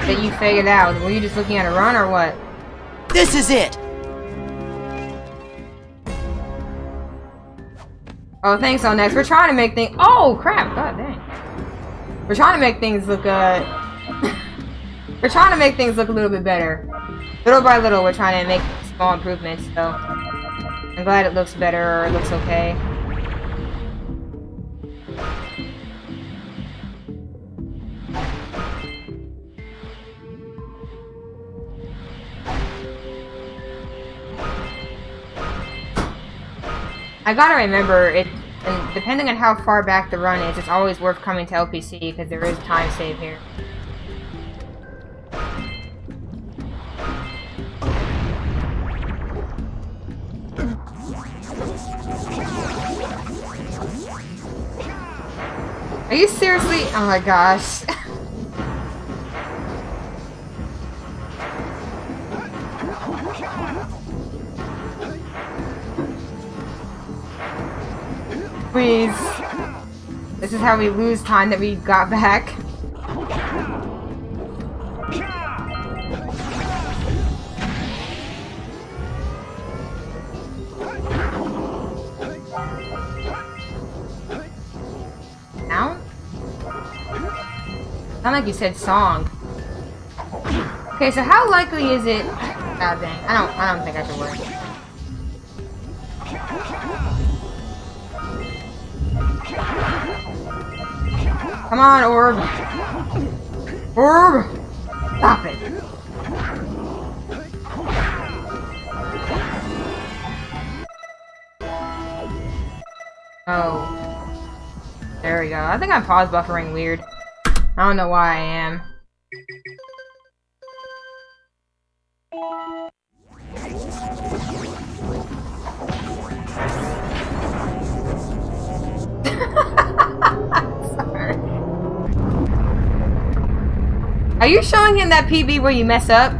Speaker 2: That you figured out? Were you just looking at a run or what?
Speaker 5: This is it!
Speaker 2: Oh, thanks, on next. We're trying to make things. Oh, crap! God dang. We're trying to make things look. We're trying to make things look a little bit better. Little by little, we're trying to make small improvements. So I'm glad it looks better or it looks okay. I gotta remember, and depending on how far back the run is, it's always worth coming to LPC because there is time save here. Are you seriously? Oh my gosh. Please. This is how we lose time that we got back. Now? Sound like you said song. Okay, so how likely is it? God dang, I don't think I should work. Come on, Orb. Orb! Stop it. Oh. There we go. I think I'm pause buffering weird. I don't know why I am. Sorry. Are you showing him that PB where you mess up?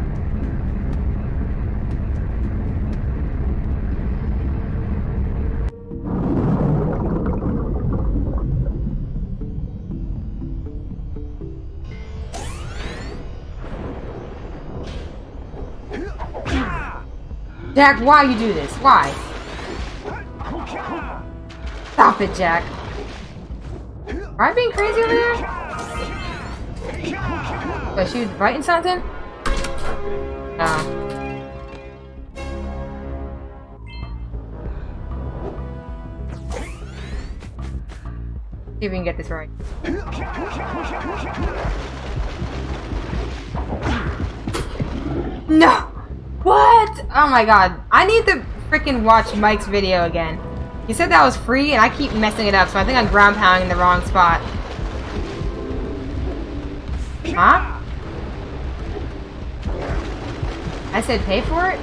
Speaker 2: Jack, why you do this? Why? Stop it, Jack. Am I being crazy over there? But she was writing something? Oh. See if we can get this right. No! What? Oh my god. I need to freaking watch Mike's video again. He said that was free and I keep messing it up, so I think I'm ground pounding in the wrong spot. Huh? I said pay for it?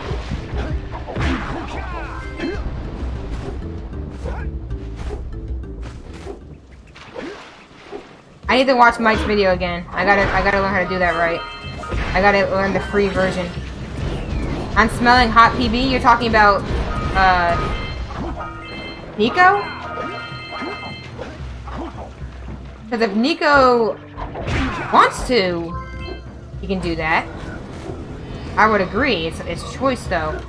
Speaker 2: I need to watch Mike's video again. I gotta learn how to do that right. I gotta learn the free version. I'm smelling hot PB? You're talking about, Nico? Because if Nico wants to, he can do that. I would agree. It's choice, though.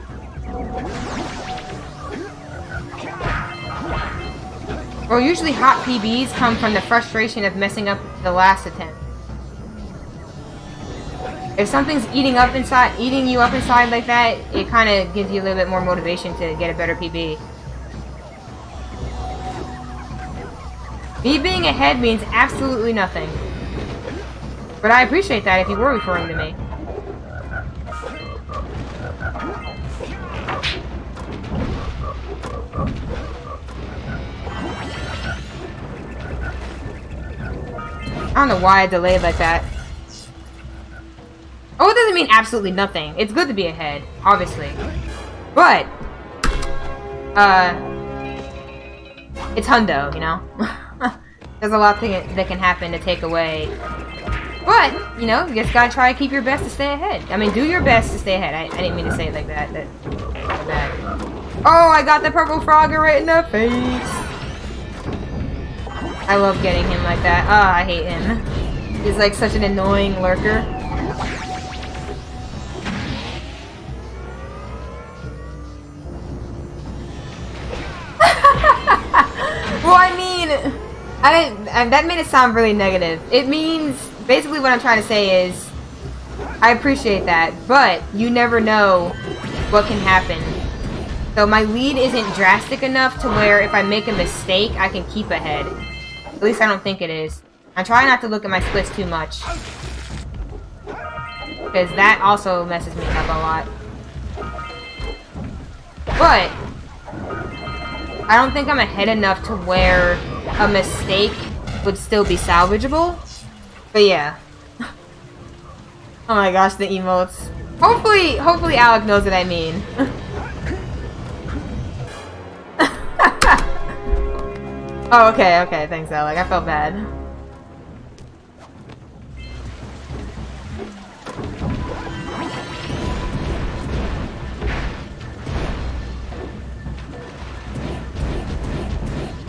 Speaker 2: Well, usually hot PBs come from the frustration of messing up the last attempt. If something's eating you up inside like that, it kind of gives you a little bit more motivation to get a better PB. Me being ahead means absolutely nothing. But I appreciate that if you were referring to me. I don't know why I delayed like that. Oh, it doesn't mean absolutely nothing. It's good to be ahead, obviously. But, it's hundo, you know? There's a lot that can happen to take away. But, you know, you just gotta try to keep your best to stay ahead. I mean, do your best to stay ahead. I didn't mean to say it like that. Oh, I got the purple frogger right in the face. I love getting him like that. Oh, I hate him. He's like such an annoying lurker. Well, I mean, that made it sound really negative. It means, basically what I'm trying to say is, I appreciate that, but you never know what can happen. So my lead isn't drastic enough to where if I make a mistake, I can keep ahead. At least I don't think it is. I try not to look at my splits too much. Because that also messes me up a lot. But I don't think I'm ahead enough to where a mistake would still be salvageable. But yeah. Oh my gosh, the emotes. Hopefully Alec knows what I mean. Oh, okay, thanks Alec. I felt bad.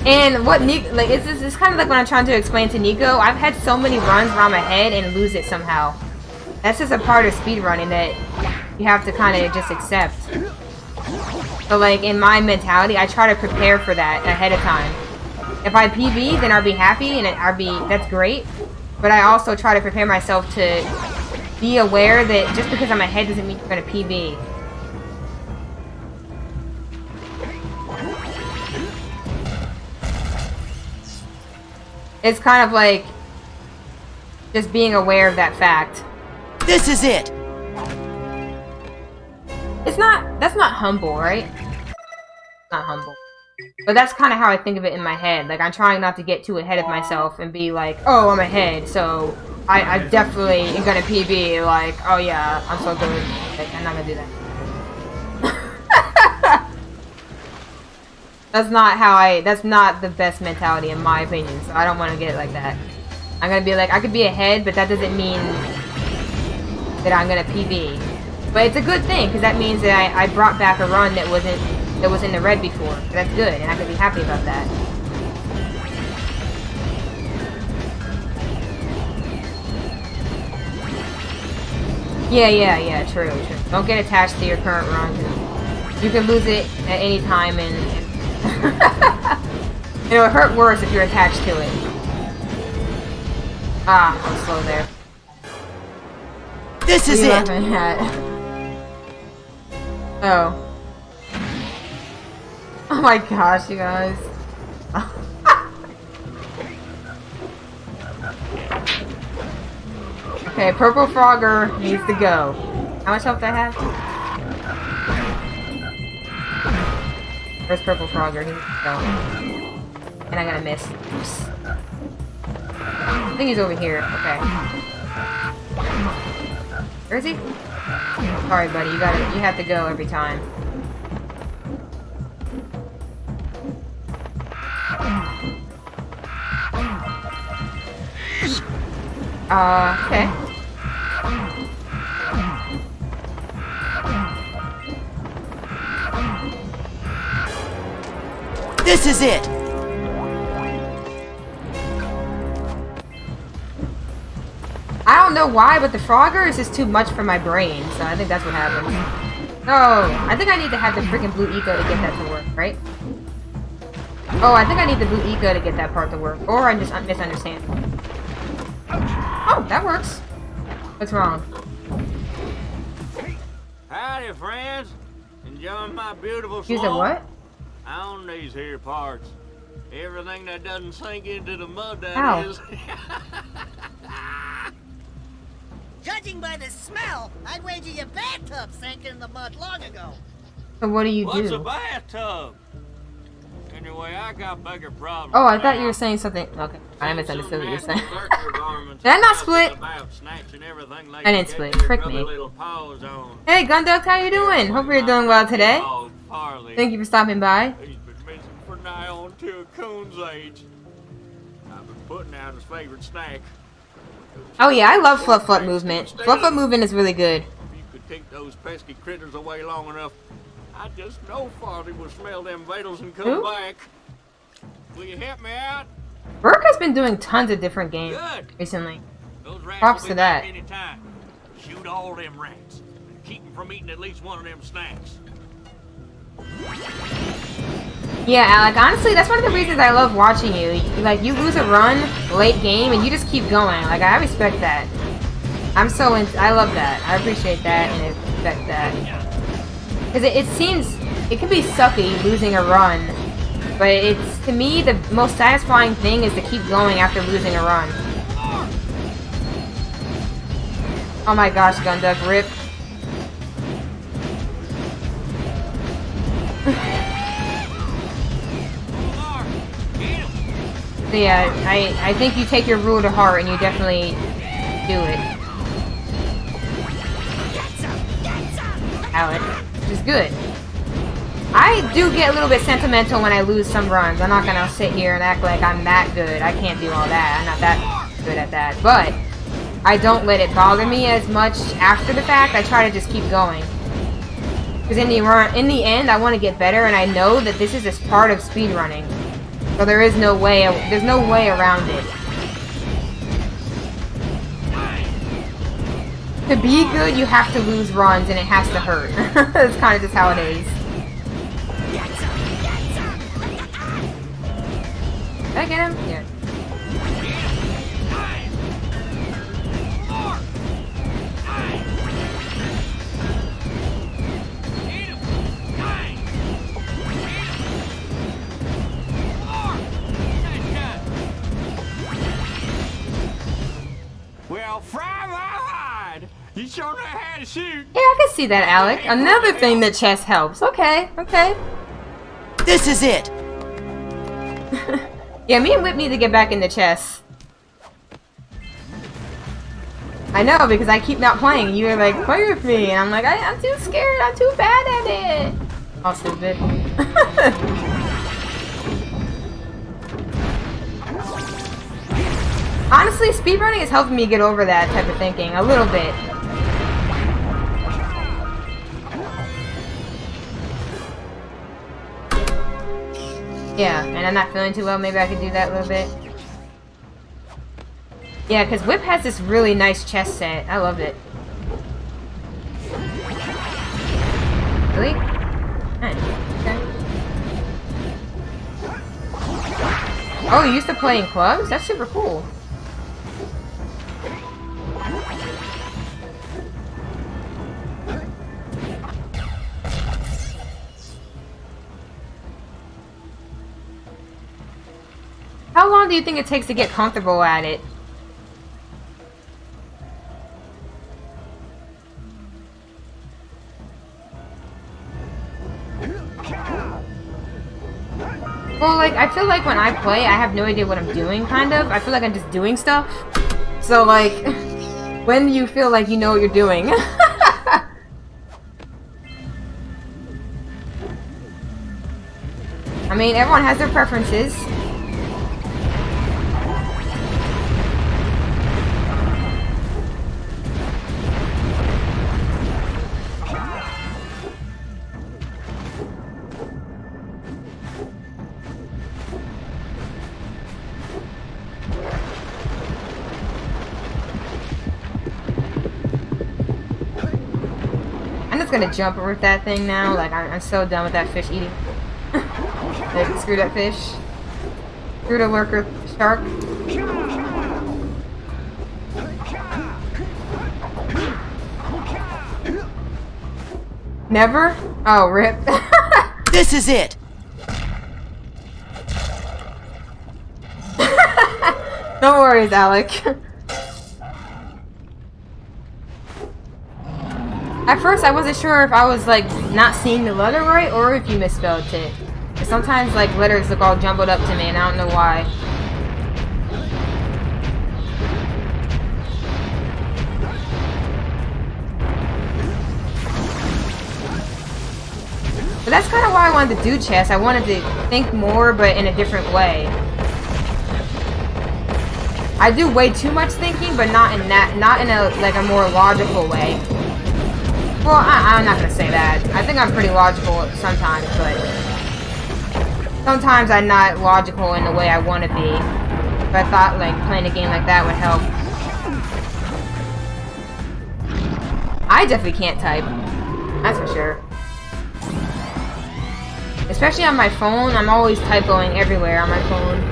Speaker 2: And what Nico, like, it's kind of like when I'm trying to explain to Nico, I've had so many runs where I'm ahead and lose it somehow. That's just a part of speedrunning that you have to kind of just accept. So like, in my mentality, I try to prepare for that ahead of time. If I PB, then I'll be happy, and that's great. But I also try to prepare myself to be aware that just because I'm ahead doesn't mean you're going to PB. It's kind of like just being aware of that fact.
Speaker 5: This is it.
Speaker 2: That's not humble, right? Not humble. But that's kind of how I think of it in my head. Like, I'm trying not to get too ahead of myself and be like, oh, I'm ahead, so I definitely am gonna PB, like, oh yeah, I'm so good. Like, I'm not gonna do that. That's not the best mentality in my opinion, so I don't want to get it like that. I'm gonna be like, I could be ahead, but that doesn't mean that I'm gonna PB. But it's a good thing, because that means that I brought back a run that was in the red before. So that's good, and I could be happy about that. Yeah, true. Don't get attached to your current run, because you can lose it at any time, and it'll hurt worse if you're attached to it. Ah, I'm slow there.
Speaker 5: This is it.
Speaker 2: Oh. Oh my gosh, you guys. Okay, Purple Frogger needs to go. How much health do I have? Where's Purple Frogger? He needs to go. And I'm gonna miss. Oops. I think he's over here. Okay. Where is he? Sorry, buddy. You have to go every time. Okay.
Speaker 5: This is it.
Speaker 2: I don't know why, but the Frogger is just too much for my brain, so I think that's what happened. Oh, I think I need to have the freaking blue eco to get that to work, right? Oh, I think I need the blue eco to get that part to work, or I'm just misunderstanding. Oh, that works. What's wrong?
Speaker 12: Howdy, friends. Enjoying my beautiful
Speaker 2: Use the what?
Speaker 12: I own these here parts. Everything that doesn't sink into the mud, that
Speaker 2: Ow.
Speaker 12: is.
Speaker 13: Judging by the smell, I'd wager your bathtub sank in the mud long ago.
Speaker 2: So what do you
Speaker 12: What's
Speaker 2: do?
Speaker 12: a bathtub? Anyway, I got bigger problems.
Speaker 2: Oh, I thought you were saying something. Okay, I misunderstood what you were saying. Did I not split? I didn't split. Frick me. Hey, Gunduck, how you doing? Hope you're doing well today. Thank you for stopping by.
Speaker 12: He's been missing for nigh on to a coon's age. I've been putting out his favorite snack.
Speaker 2: Oh yeah, I love Fluff Fluff movement. Fluff Fluff movement is really good.
Speaker 12: If you could take those pesky critters away long enough, I just know Farley will smell them vitals and come back. Will you help me out?
Speaker 2: Burke has been doing tons of different games recently.
Speaker 12: Those rats
Speaker 2: Props
Speaker 12: will
Speaker 2: to
Speaker 12: be
Speaker 2: that.
Speaker 12: back anytime. Shoot all them rats and keep them from eating at least one of them snacks.
Speaker 2: Yeah, Alec, honestly, that's one of the reasons I love watching you. Like, you lose a run late game and you just keep going. Like, I respect that. I love that. I appreciate that and I respect that. Because it seems, it can be sucky losing a run, but it's, to me, the most satisfying thing is to keep going after losing a run. Oh my gosh, Gunduck, rip. So yeah, I think you take your rule to heart and you definitely do it. Alec, which is good. I do get a little bit sentimental when I lose some runs. I'm not gonna sit here and act like I'm that good. I can't do all that. I'm not that good at that. But I don't let it bother me as much after the fact. I try to just keep going. Because in the end, I want to get better, and I know that this is just part of speedrunning. So there is no way, there's no way around it. To be good, you have to lose runs and it has to hurt. That's kind of just how it is. Did I get him? Yeah.
Speaker 12: Well, fry my hide! You sure know how to shoot.
Speaker 2: Yeah, I can see that, Alec. Another thing that chess helps. Okay, okay.
Speaker 5: This is it.
Speaker 2: Yeah, me and Whip need to get back into chess. I know, because I keep not playing. You're like, play with me. And I'm like, I'm too scared. I'm too bad at it. All stupid. Honestly, speedrunning is helping me get over that type of thinking. A little bit. Yeah, and I'm not feeling too well. Maybe I could do that a little bit. Yeah, because Whip has this really nice chess set. I love it. Really? Nice. Okay. Oh, you used to play in clubs? That's super cool. How long do you think it takes to get comfortable at it? Well, like, I feel like when I play, I have no idea what I'm doing, kind of. I feel like I'm just doing stuff. So, like, when you feel like you know what you're doing. I mean, everyone has their preferences. I'm just gonna jump with that thing now. Like, I'm so done with that fish eating. Like, screw that fish. Screw the lurker shark. Never? Oh, rip.
Speaker 5: This is it.
Speaker 2: No worries, Alec. At first, I wasn't sure if I was, like, not seeing the letter right or if you misspelled it. Sometimes, like, letters look all jumbled up to me, and I don't know why. But that's kind of why I wanted to do chess. I wanted to think more, but in a different way. I do way too much thinking, but not in a, like, a more logical way. Well, I'm not gonna say that. I think I'm pretty logical sometimes, but sometimes I'm not logical in the way I want to be. But I thought, like, playing a game like that would help. I definitely can't type. That's for sure. Especially on my phone, I'm always typoing everywhere on my phone.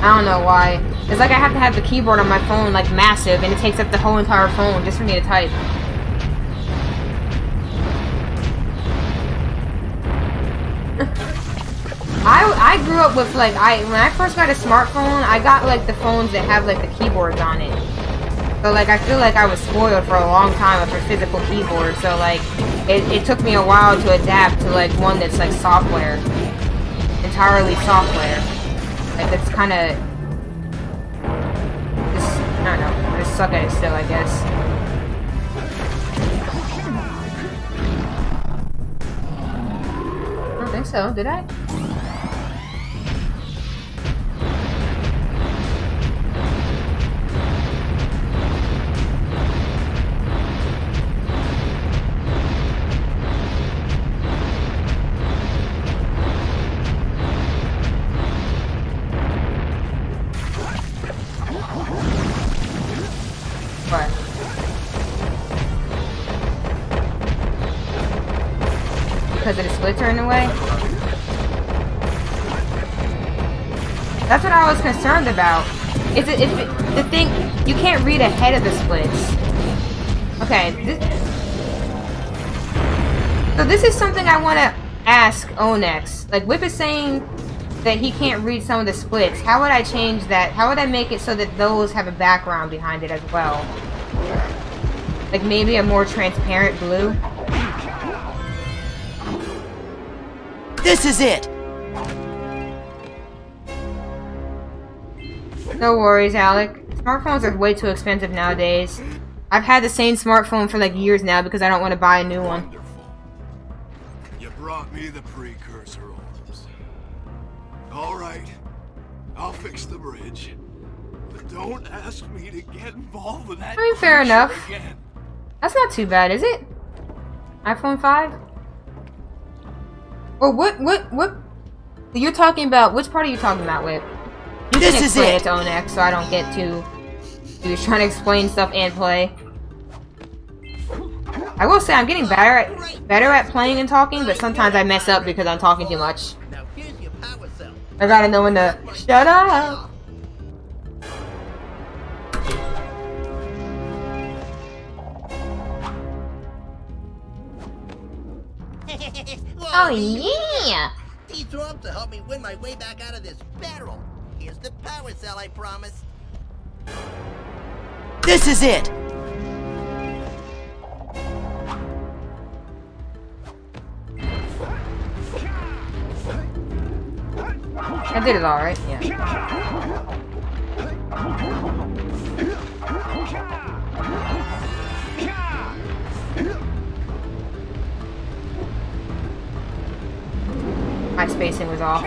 Speaker 2: I don't know why. It's like I have to have the keyboard on my phone, like, massive, and it takes up the whole entire phone just for me to type. I grew up with, like, when I first got a smartphone, I got, like, the phones that have, like, the keyboards on it. So, like, I feel like I was spoiled for a long time with a physical keyboard. So, like, it took me a while to adapt to, like, one that's, like, software. Entirely software. Like, that's kind of... just, I don't know. I just suck at it still, I guess. I don't think so, did I? What? Because of the splits are in the way? That's what I was concerned about. Is it the thing you can't read ahead of the splits? Okay. So this is something I want to ask Onyx. Like Whip is saying that he can't read some of the splits. How would I change that? How would I make it so that those have a background behind it as well? Like maybe a more transparent blue?
Speaker 5: This is it!
Speaker 2: No worries, Alec. Smartphones are way too expensive nowadays. I've had the same smartphone for like years now because I don't want to buy a new one.
Speaker 14: Wonderful. You brought me the precursor orbs. Alright, I'll fix the bridge. But don't ask me to get involved with that.
Speaker 2: I mean, fair enough.
Speaker 14: Again.
Speaker 2: That's not too bad, is it? iPhone 5? Or what? You're talking about, which part are you talking about, Whip? You
Speaker 5: This
Speaker 2: can
Speaker 5: is
Speaker 2: explain
Speaker 5: it.
Speaker 2: it to Onyx so I don't get too... He was trying to explain stuff and play. I will say I'm getting better at playing and talking, but sometimes I mess up because I'm talking too much.
Speaker 4: Now here's your power cell.
Speaker 2: I gotta know when to shut up. Oh yeah!
Speaker 4: These orbs will help me win my way back out of this barrel. Here's the power cell I promised.
Speaker 5: This is it!
Speaker 2: I did it alright, yeah. My spacing was off.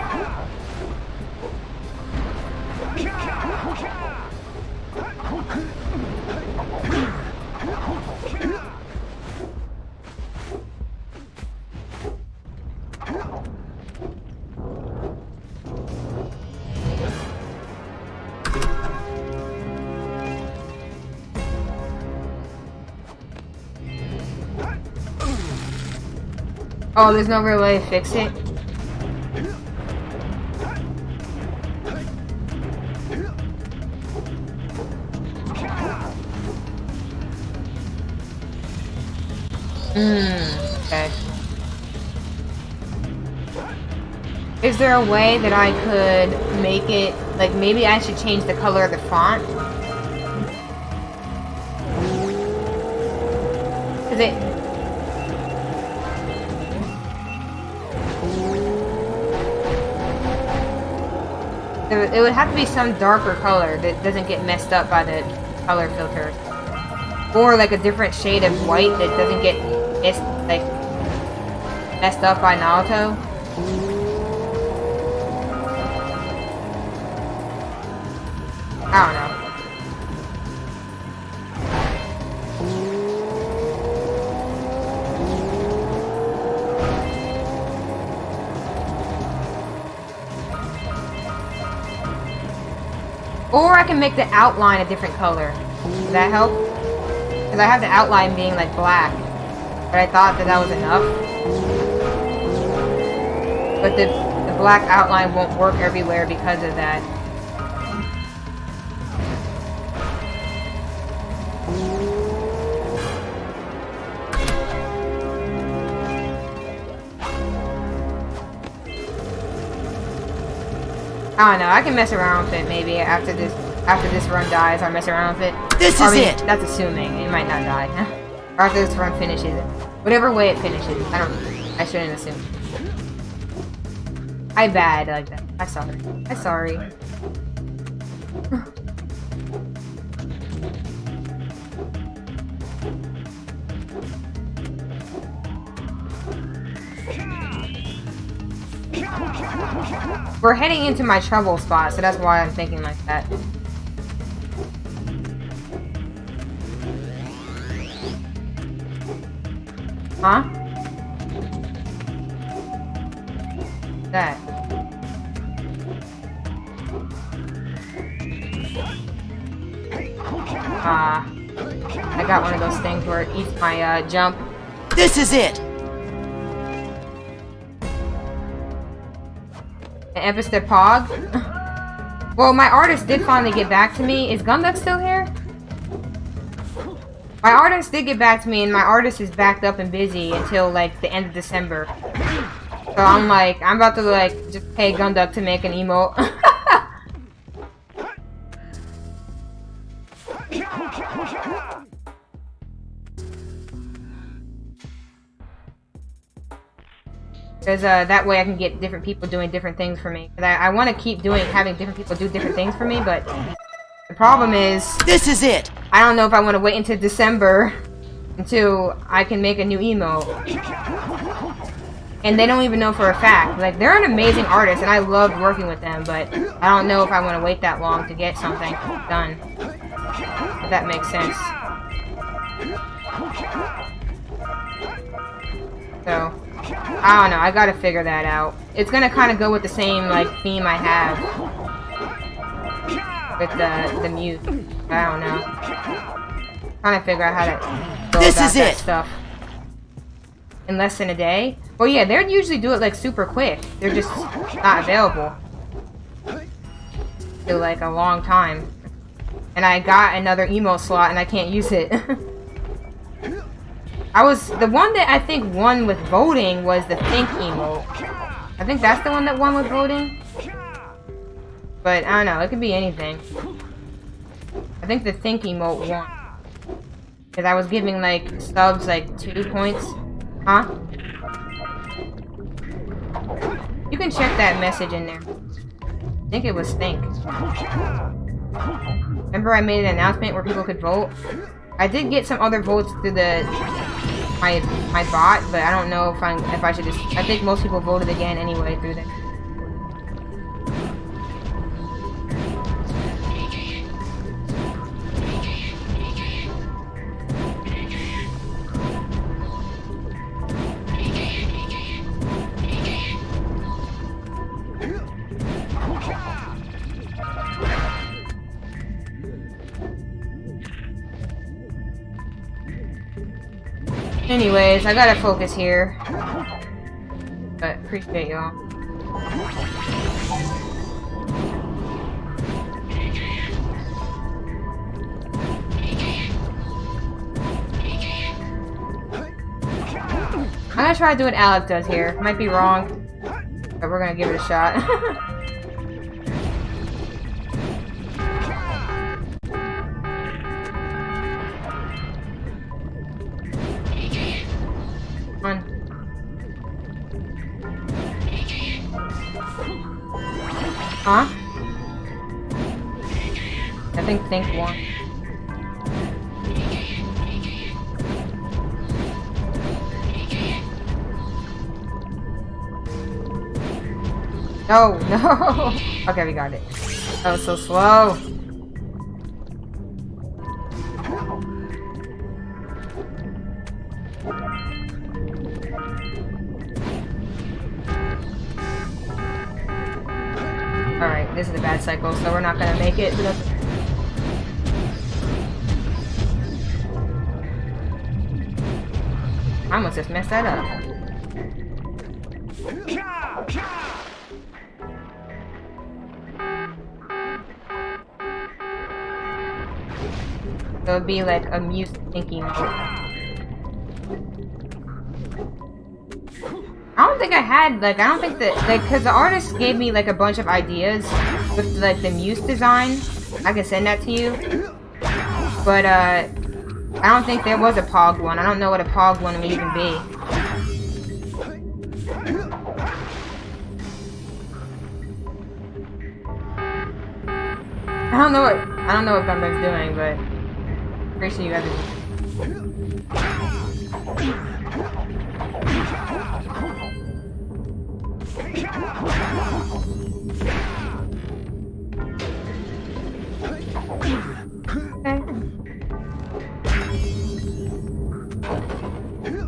Speaker 2: Oh, there's no real way to fix it? Okay. Is there a way that I could make it, like maybe I should change the color of the font? Cause it would have to be some darker color that doesn't get messed up by the color filter. Or like a different shade of white that doesn't get messed up by Naruto. I don't know. Or I can make the outline a different color. Does that help? Because I have the outline being like black. But I thought that was enough. But the black outline won't work everywhere because of that. I don't know, I can mess around with it maybe after this run dies, I'll mess around with it.
Speaker 5: This is it!
Speaker 2: That's assuming. It might not die. Or after this run finishes. Whatever way it finishes. I shouldn't assume. I bad like that. I'm sorry. I'm sorry. We're heading into my trouble spot, so that's why I'm thinking like that. Huh? That. I got one of those things where it eats my jump.
Speaker 5: This is it!
Speaker 2: An episode Pog. Well, my artist did finally get back to me. Is Gundam still here? My artist did get back to me, and my artist is backed up and busy until, like, the end of December. So I'm like, I'm about to, like, just pay Gundam to make an emote. Because that way I can get different people doing different things for me. I want to keep having different people do different things for me, but the problem is...
Speaker 5: This is it!
Speaker 2: I don't know if I want to wait until December until I can make a new emote. And they don't even know for a fact. Like, they're an amazing artist, and I loved working with them, but I don't know if I want to wait that long to get something done. If that makes sense. So, I don't know. I gotta figure that out. It's gonna kind of go with the same, like, theme I have with the mute. I don't know. Trying to figure out how to go about that stuff in less than a day. Well, yeah, they'd usually do it like super quick. They're just not available for like a long time. And I got another emote slot and I can't use it. The one that I think won with voting was the Think emote. I think that's the one that won with voting. But I don't know, it could be anything. I think the Think emote won. Because I was giving like subs like 2 points. Huh? You can check that message in there. I think it was Think. Remember I made an announcement where people could vote? I did get some other votes through my bot, but I don't know if I should just... I think most people voted again anyway through there. Anyways, I gotta focus here. But appreciate y'all. I'm gonna try to do what Alec does here. Might be wrong, but we're gonna give it a shot. Huh? I think won. No, no! Okay, we got it. That was so slow. Alright, this is a bad cycle, so we're not gonna make it. I almost just messed that up. So it'd be like a mute thinking mode. I don't think I had, like, I don't think that, like, because the artist gave me, like, a bunch of ideas with, like, the muse design. I can send that to you. But, I don't think there was a Pog one. I don't know what a Pog one would even be. I don't know what Gundam's doing, but appreciate you guys.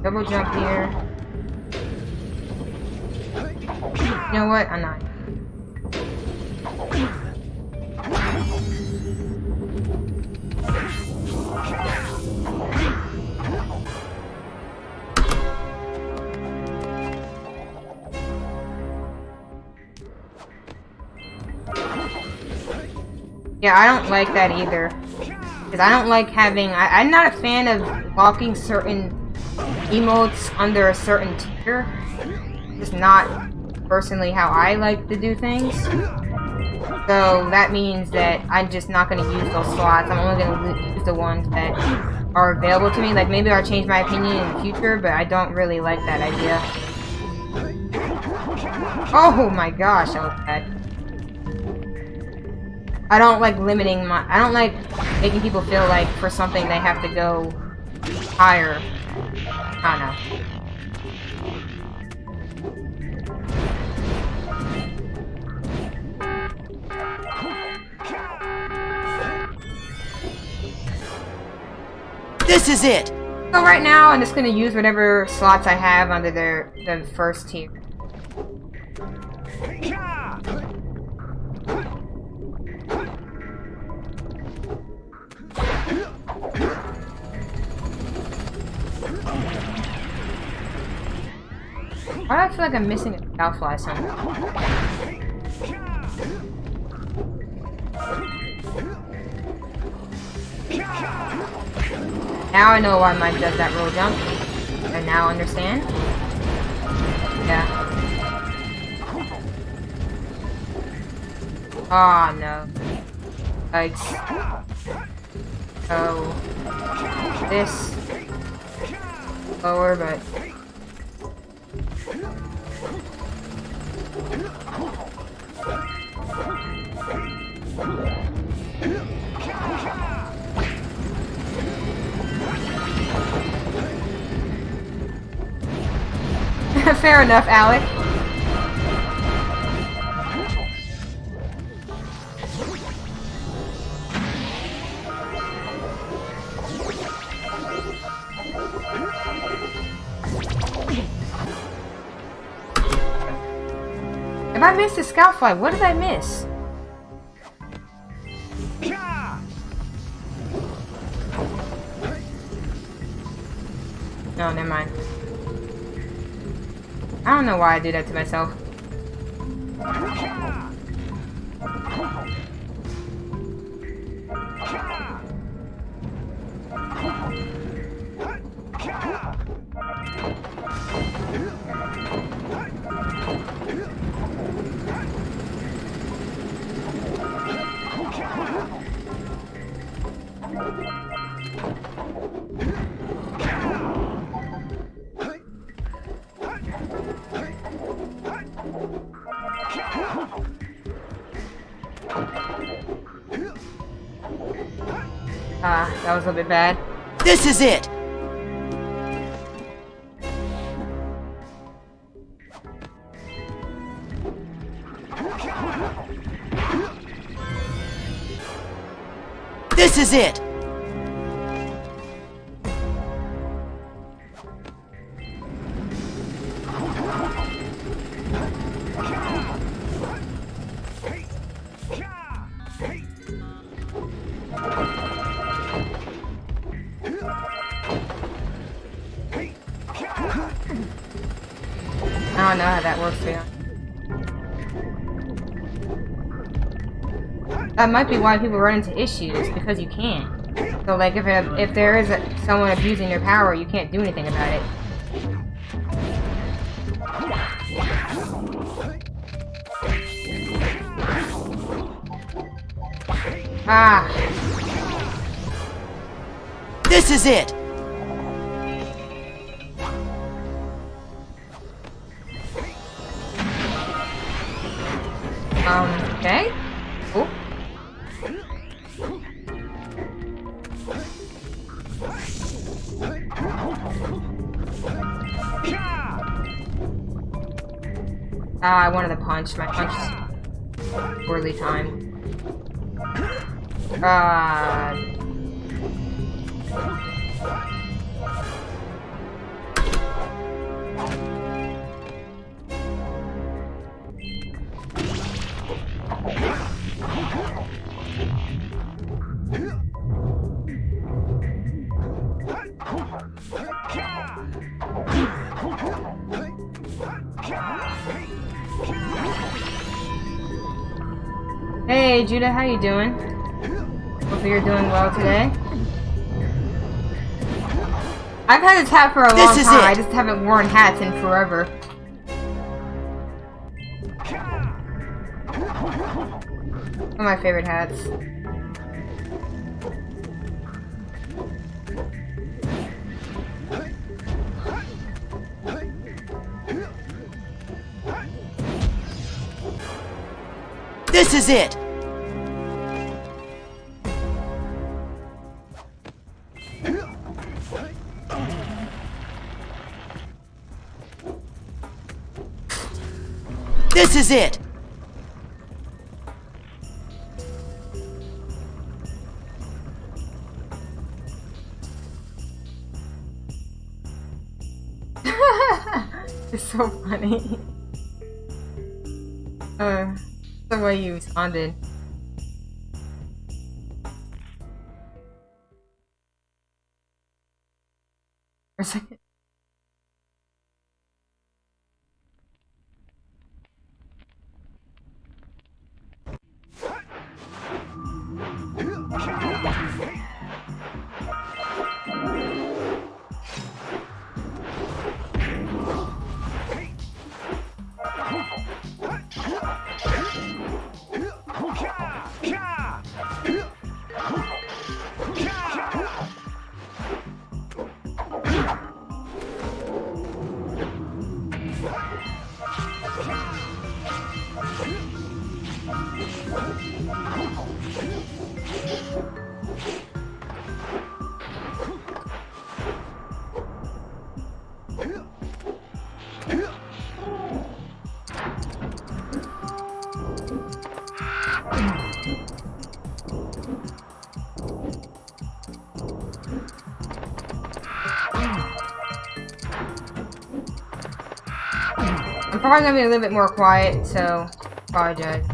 Speaker 2: Double jump here. You know what? I'm not. Yeah, I don't like that either. Because I don't like having... I'm not a fan of locking certain emotes under a certain tier. Just not personally how I like to do things. So that means that I'm just not going to use those slots. I'm only going to use the ones that are available to me. Like, maybe I'll change my opinion in the future, but I don't really like that idea. Oh my gosh, that was bad. I don't like limiting my... I don't like making people feel like for something they have to go higher. I don't know.
Speaker 5: This is it!
Speaker 2: So right now, I'm just going to use whatever slots I have under the first tier. Why do I feel like I'm missing a Scoutfly somewhere? Now I know why Mike does that roll jump. I now understand. Yeah. Oh no. Like, so this lower, but fair enough, Alec. If I missed a Scoutfly, what did I miss? No, never mind. I don't know why I do that to myself. That was a bit bad.
Speaker 5: This is it! This is it!
Speaker 2: I don't know how that works for you. That might be why people run into issues, because you can't. So like if there is someone abusing their power, you can't do anything about it. Ah.
Speaker 5: This is it!
Speaker 2: Okay. Oh. I wanted to punch. My punch is poorly timed. Hey Judah, how you doing? Hopefully you're doing well today. I've had this hat for a long time. I just haven't worn hats in forever. One of my favorite hats.
Speaker 5: This is it! This is it!
Speaker 2: It's so funny. The way you responded. For a second. I'm probably gonna be a little bit more quiet, so apologize.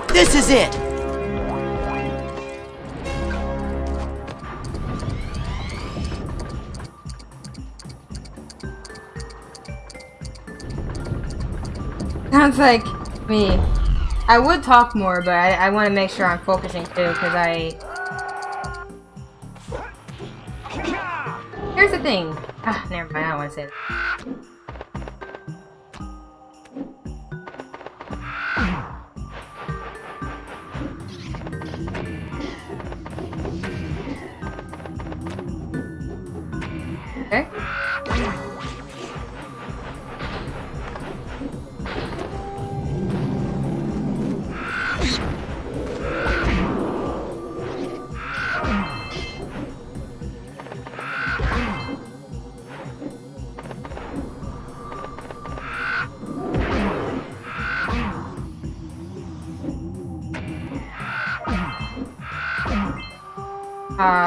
Speaker 5: This is it!
Speaker 2: Sounds like me. I would talk more, but I want to make sure I'm focusing too, because Here's the thing. Ah, never mind, I don't want to say that. Okay.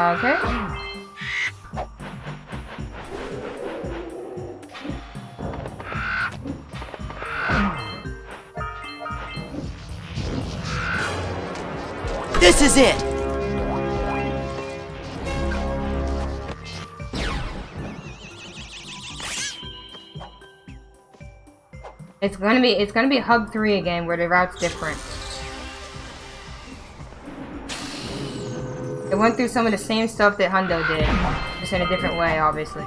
Speaker 2: Okay.
Speaker 5: This is it!
Speaker 2: It's gonna be Hub 3 again, where the route's different. It went through some of the same stuff that Hundo did, just in a different way, obviously.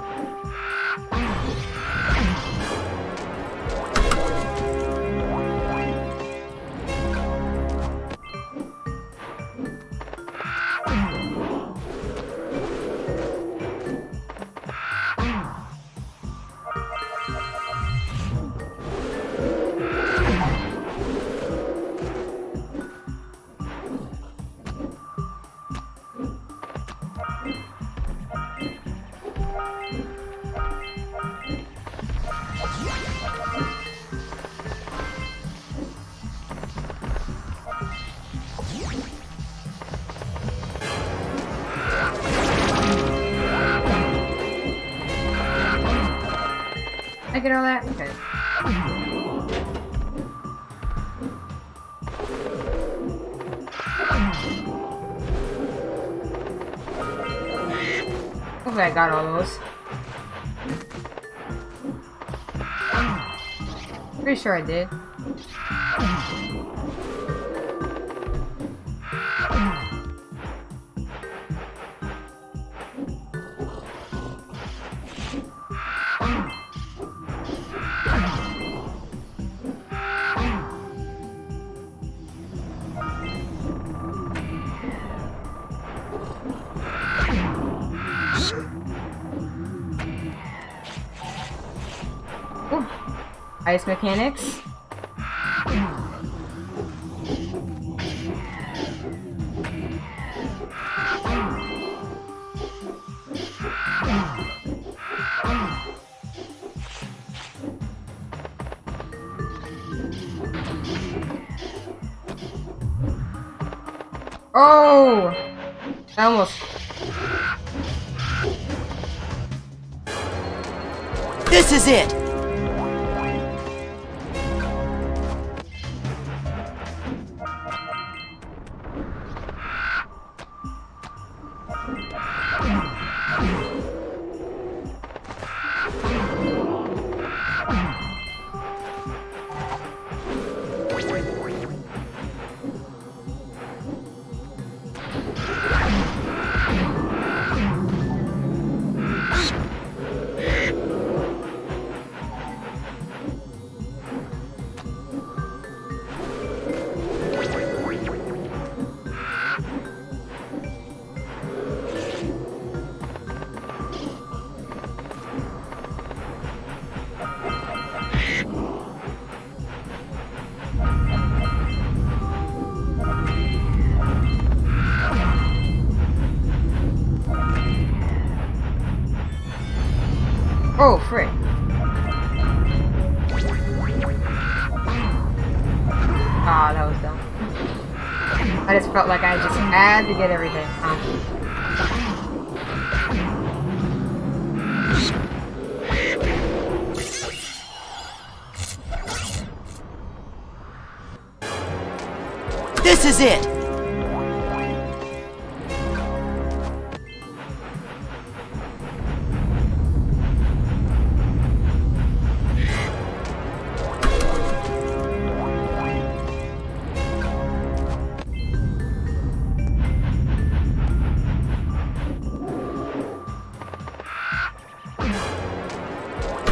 Speaker 2: I get all that? Okay. Hopefully I got all those. Pretty sure I did. Ooh. Ice mechanics. Oh! I almost...
Speaker 5: This is it! Oh, frick. Ah, that was dumb. I just felt like I just had to get everything. This is it!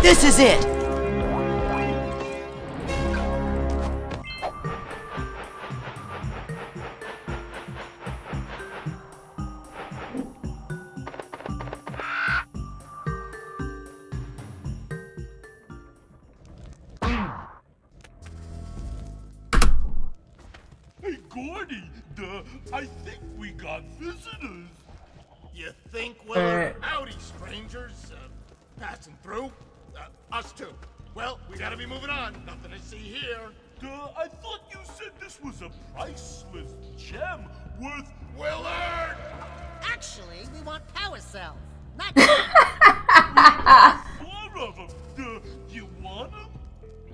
Speaker 5: This is it!
Speaker 7: Hey, Gordy, I think we got visitors.
Speaker 14: You think, Willard? Howdy, strangers. Passing through? Us too. Well, we gotta be moving on. Nothing to see here.
Speaker 7: I thought you said this was a priceless gem worth...
Speaker 14: Willard!
Speaker 13: Actually, we want power cells. Not
Speaker 7: Four of them. You want them?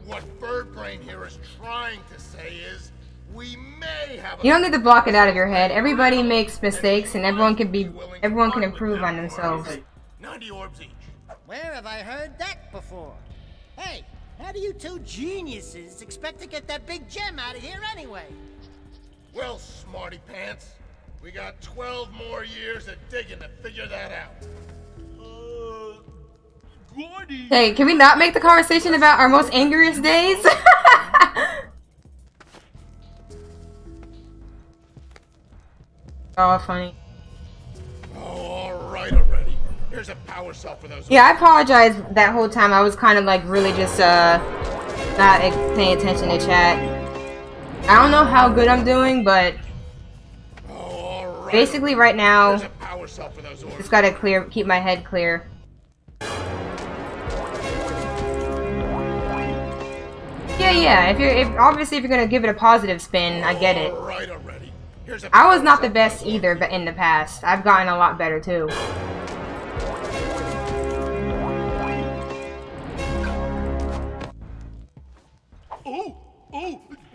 Speaker 14: What Birdbrain here is trying to say is, we may have a...
Speaker 2: You don't need to block it out of your head. Everybody makes mistakes and everyone can improve on themselves.
Speaker 14: 90 orbs each.
Speaker 13: Where have I heard that before? Hey, how do you two geniuses expect to get that big gem out of here anyway?
Speaker 14: Well, smarty pants, we got 12 more years of digging to figure that out.
Speaker 7: Gordy...
Speaker 2: Hey, can we not make the conversation about our most angriest days? Oh, funny.
Speaker 14: Oh, alright already. Here's a power cell for those...
Speaker 2: Yeah, I apologize that whole time. I was kind of like really just not paying attention to chat. I don't know how good I'm doing, but basically right now, just gotta keep my head clear. Yeah. If obviously if you're gonna give it a positive spin, I get it. I was not the best either, but in the past, I've gotten a lot better too.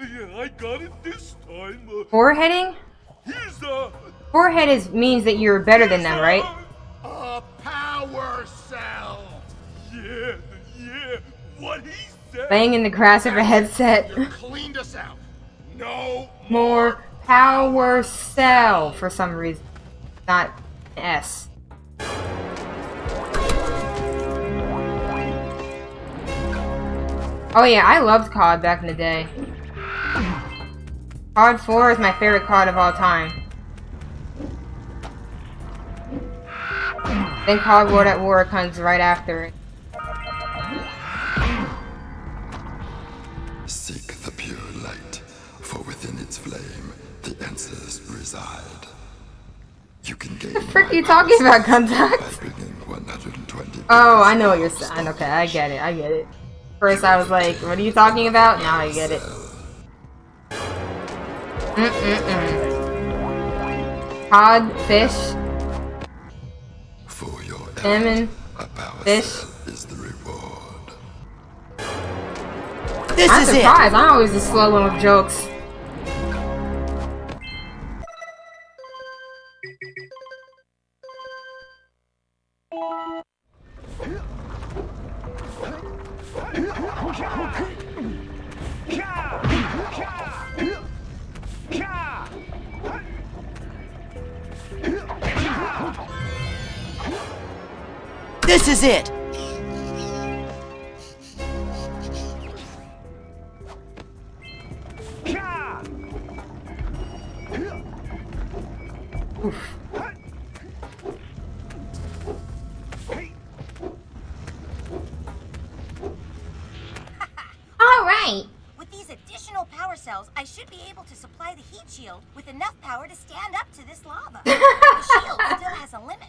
Speaker 7: Yeah, I got it this time.
Speaker 2: Foreheading? Forehead means that you're better than them, right?
Speaker 14: A power
Speaker 2: Laying in the grass with a headset.
Speaker 14: Cleaned us out. No
Speaker 2: More power cell for some reason. Not S. Oh yeah, I loved COD back in the day. COD 4 is my favorite COD of all time. Then COD World at War comes right after it.
Speaker 11: Seek the pure light, for within its flame, the answers reside. You can gain.
Speaker 2: What the frick are you talking about, Contact? Oh, I know what you're saying. Okay, I get it. I get it. First, I was like, "What are you talking about?" Now I get it. Cod, fish, salmon, fish. I'm surprised. I'm always the slow one with jokes.
Speaker 15: This is it!
Speaker 8: Alright! With these additional power cells, I should be able to supply the heat shield with enough power to stand up to this lava. The shield still has a limit.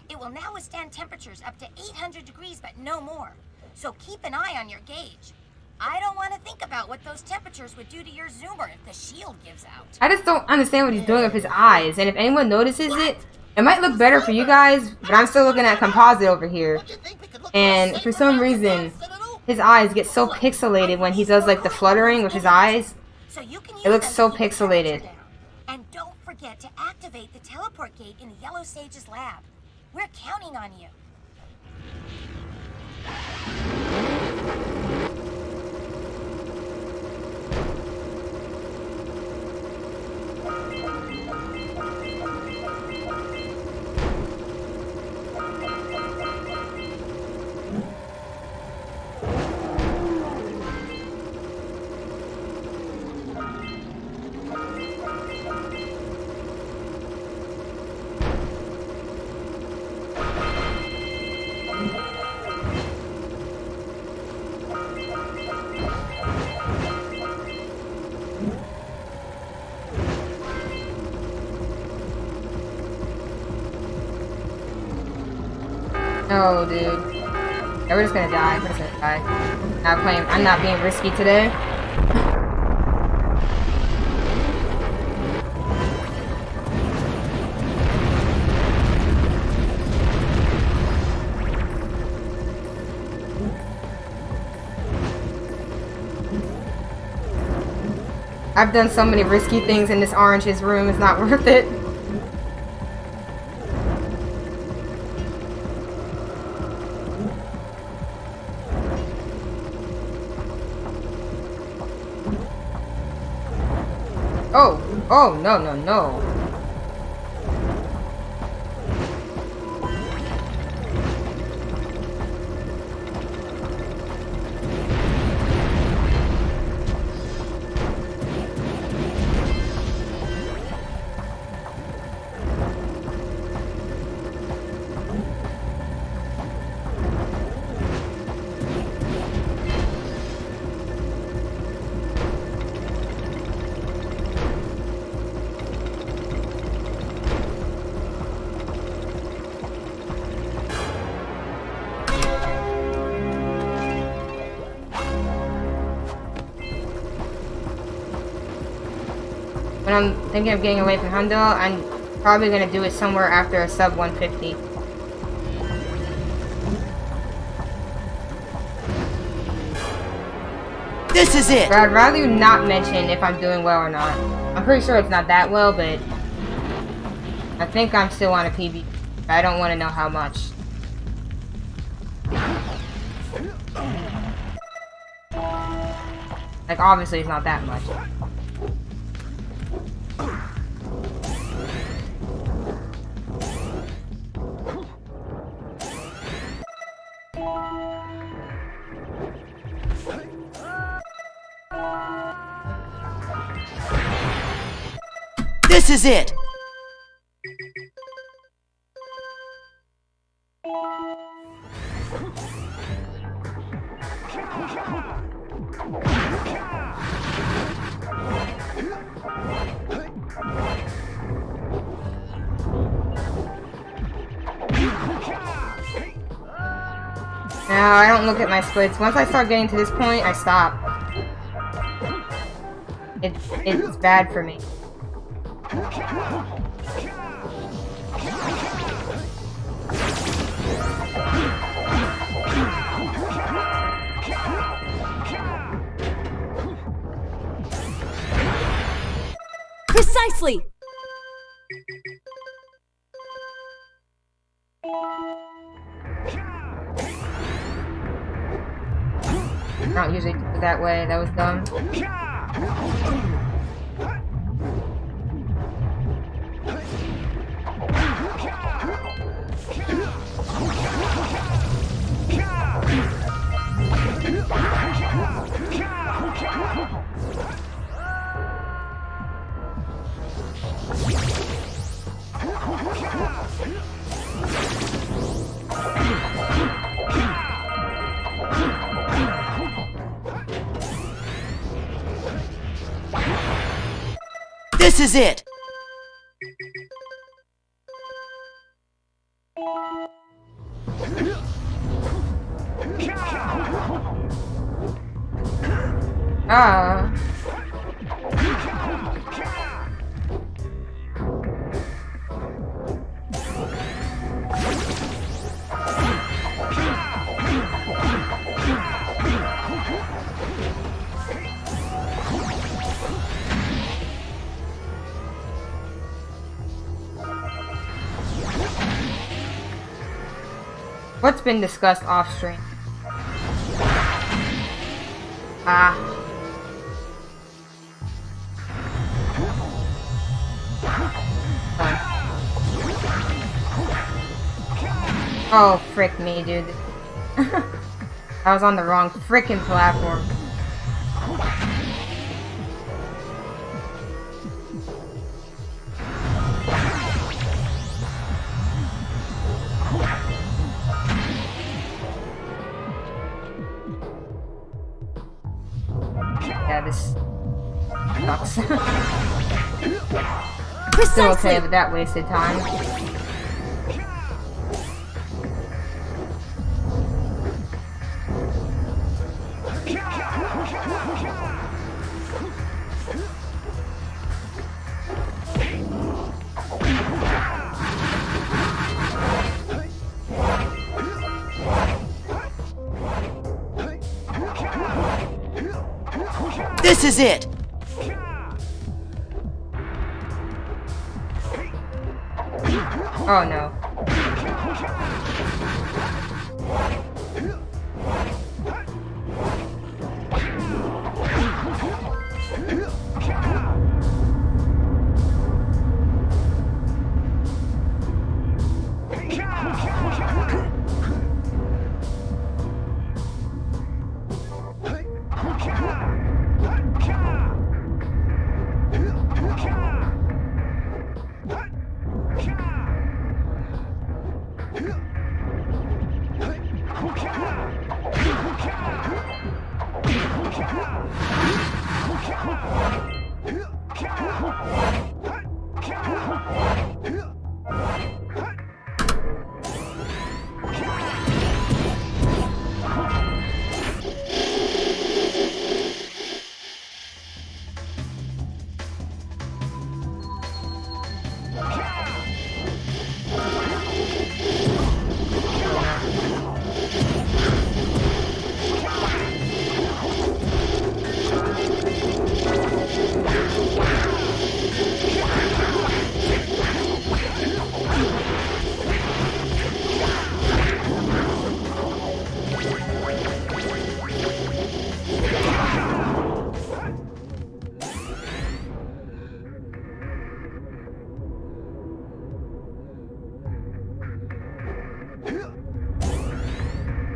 Speaker 8: It will now withstand temperatures up to 800 degrees, but no more. So keep an eye on your gauge. I don't want to think about what those temperatures would do to your zoomer if the shield gives out.
Speaker 2: I just don't understand what he's doing with his eyes, and if anyone notices it, it might look better for you guys, but I'm still looking at composite over here. And for some reason, his eyes get so pixelated when he does like the fluttering with his eyes. It looks so pixelated.
Speaker 8: And don't forget to activate the teleport gate in the Yellow Sage's lab. We're counting on you.
Speaker 2: Oh, dude. Yeah, we're just gonna die. We're just gonna die. I'm not being risky today. I've done so many risky things in this orange's room, it's not worth it. Oh, no, no, no. When I'm thinking of getting away from Hundo, I'm probably going to do it somewhere after a sub 150.
Speaker 15: This is it!
Speaker 2: But I'd rather you not mention if I'm doing well or not. I'm pretty sure it's not that well, but I think I'm still on a PB. I don't want to know how much. Like, obviously it's not that much.
Speaker 15: This is it!
Speaker 2: No, I don't look at my splits. Once I start getting to this point, I stop. It's bad for me.
Speaker 1: Precisely!
Speaker 2: I don't usually do it that way. That was dumb.
Speaker 15: This is it!
Speaker 2: What's been discussed off stream? Ah. Oh, frick me, dude. I was on the wrong frickin' platform. Yeah, this sucks. Still okay with that wasted time.
Speaker 15: This is it!
Speaker 2: Oh no.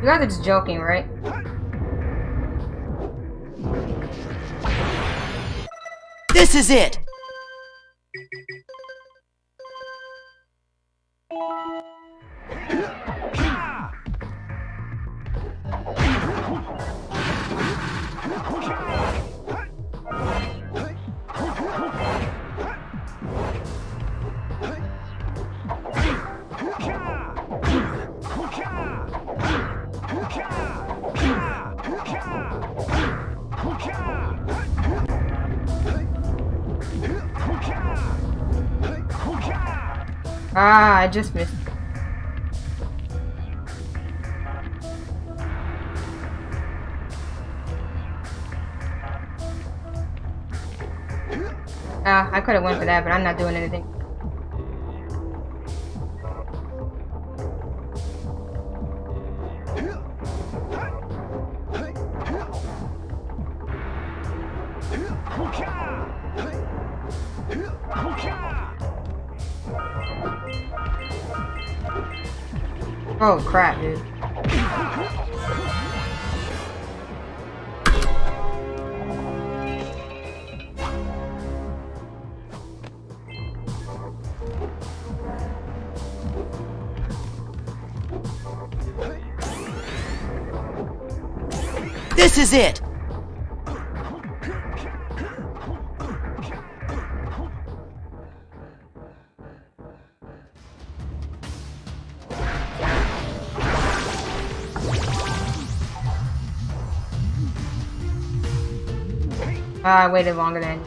Speaker 2: guys are just joking, right?
Speaker 15: This is it.
Speaker 2: Ah, I just missed. I could have went for that, but I'm not doing anything. Oh crap, dude.
Speaker 15: This is it.
Speaker 2: I waited longer than.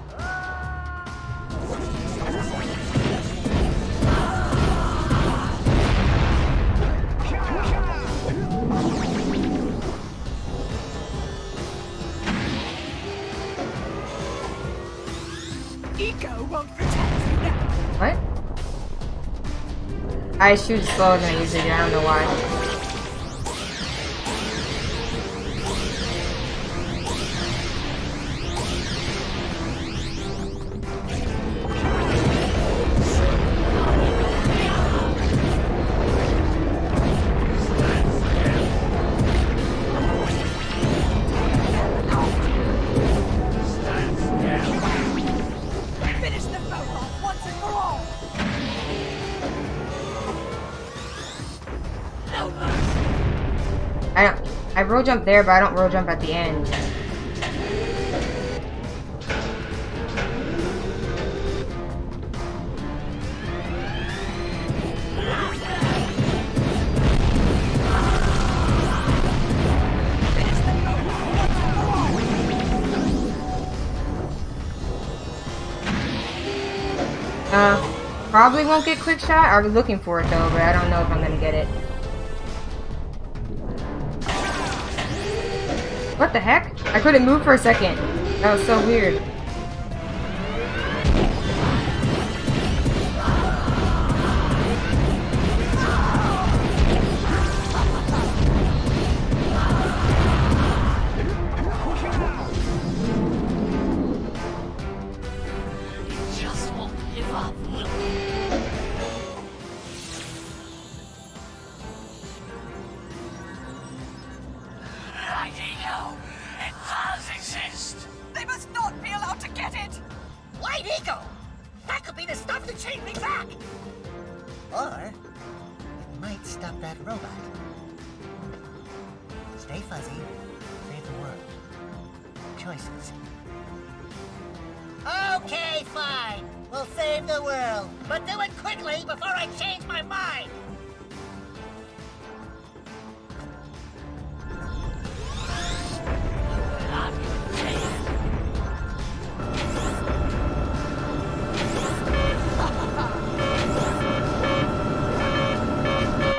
Speaker 1: Eco won't protect you now.
Speaker 2: What? I shoot slower than I usually do. I don't know why.
Speaker 1: Finish the boat off once and for all.
Speaker 2: I roll jump there, but I don't roll jump at the end. Probably won't get quick shot. I was looking for it though, but I don't know if I'm gonna get it. What the heck? I couldn't move for a second. That was so weird.
Speaker 1: Just won't give up. It does exist. They must not be allowed to get it.
Speaker 13: White Eagle! That could be the stuff to chain me back! Or, it might stop that robot. Stay fuzzy, save the world. Choices. Okay, fine. We'll save the world. But do it quickly before I change my mind!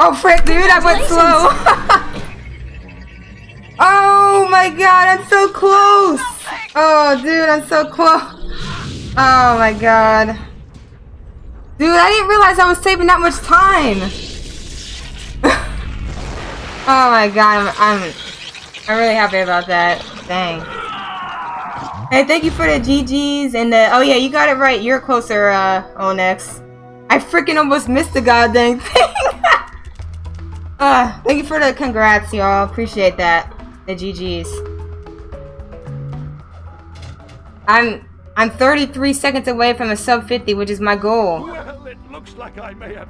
Speaker 2: Oh frick, dude, I went slow. Oh my god, I'm so close. Oh dude, I'm so close. Oh my god. Dude, I didn't realize I was saving that much time. Oh my god, I'm really happy about that. Dang. Hey, thank you for the GGs and the, oh yeah, you got it right. You're closer, Onyx. I freaking almost missed the goddamn thing. Thank you for the congrats, y'all. Appreciate that. The GGs. I'm 33 seconds away from a sub 50, which is my goal.
Speaker 7: Well, it looks like I may have been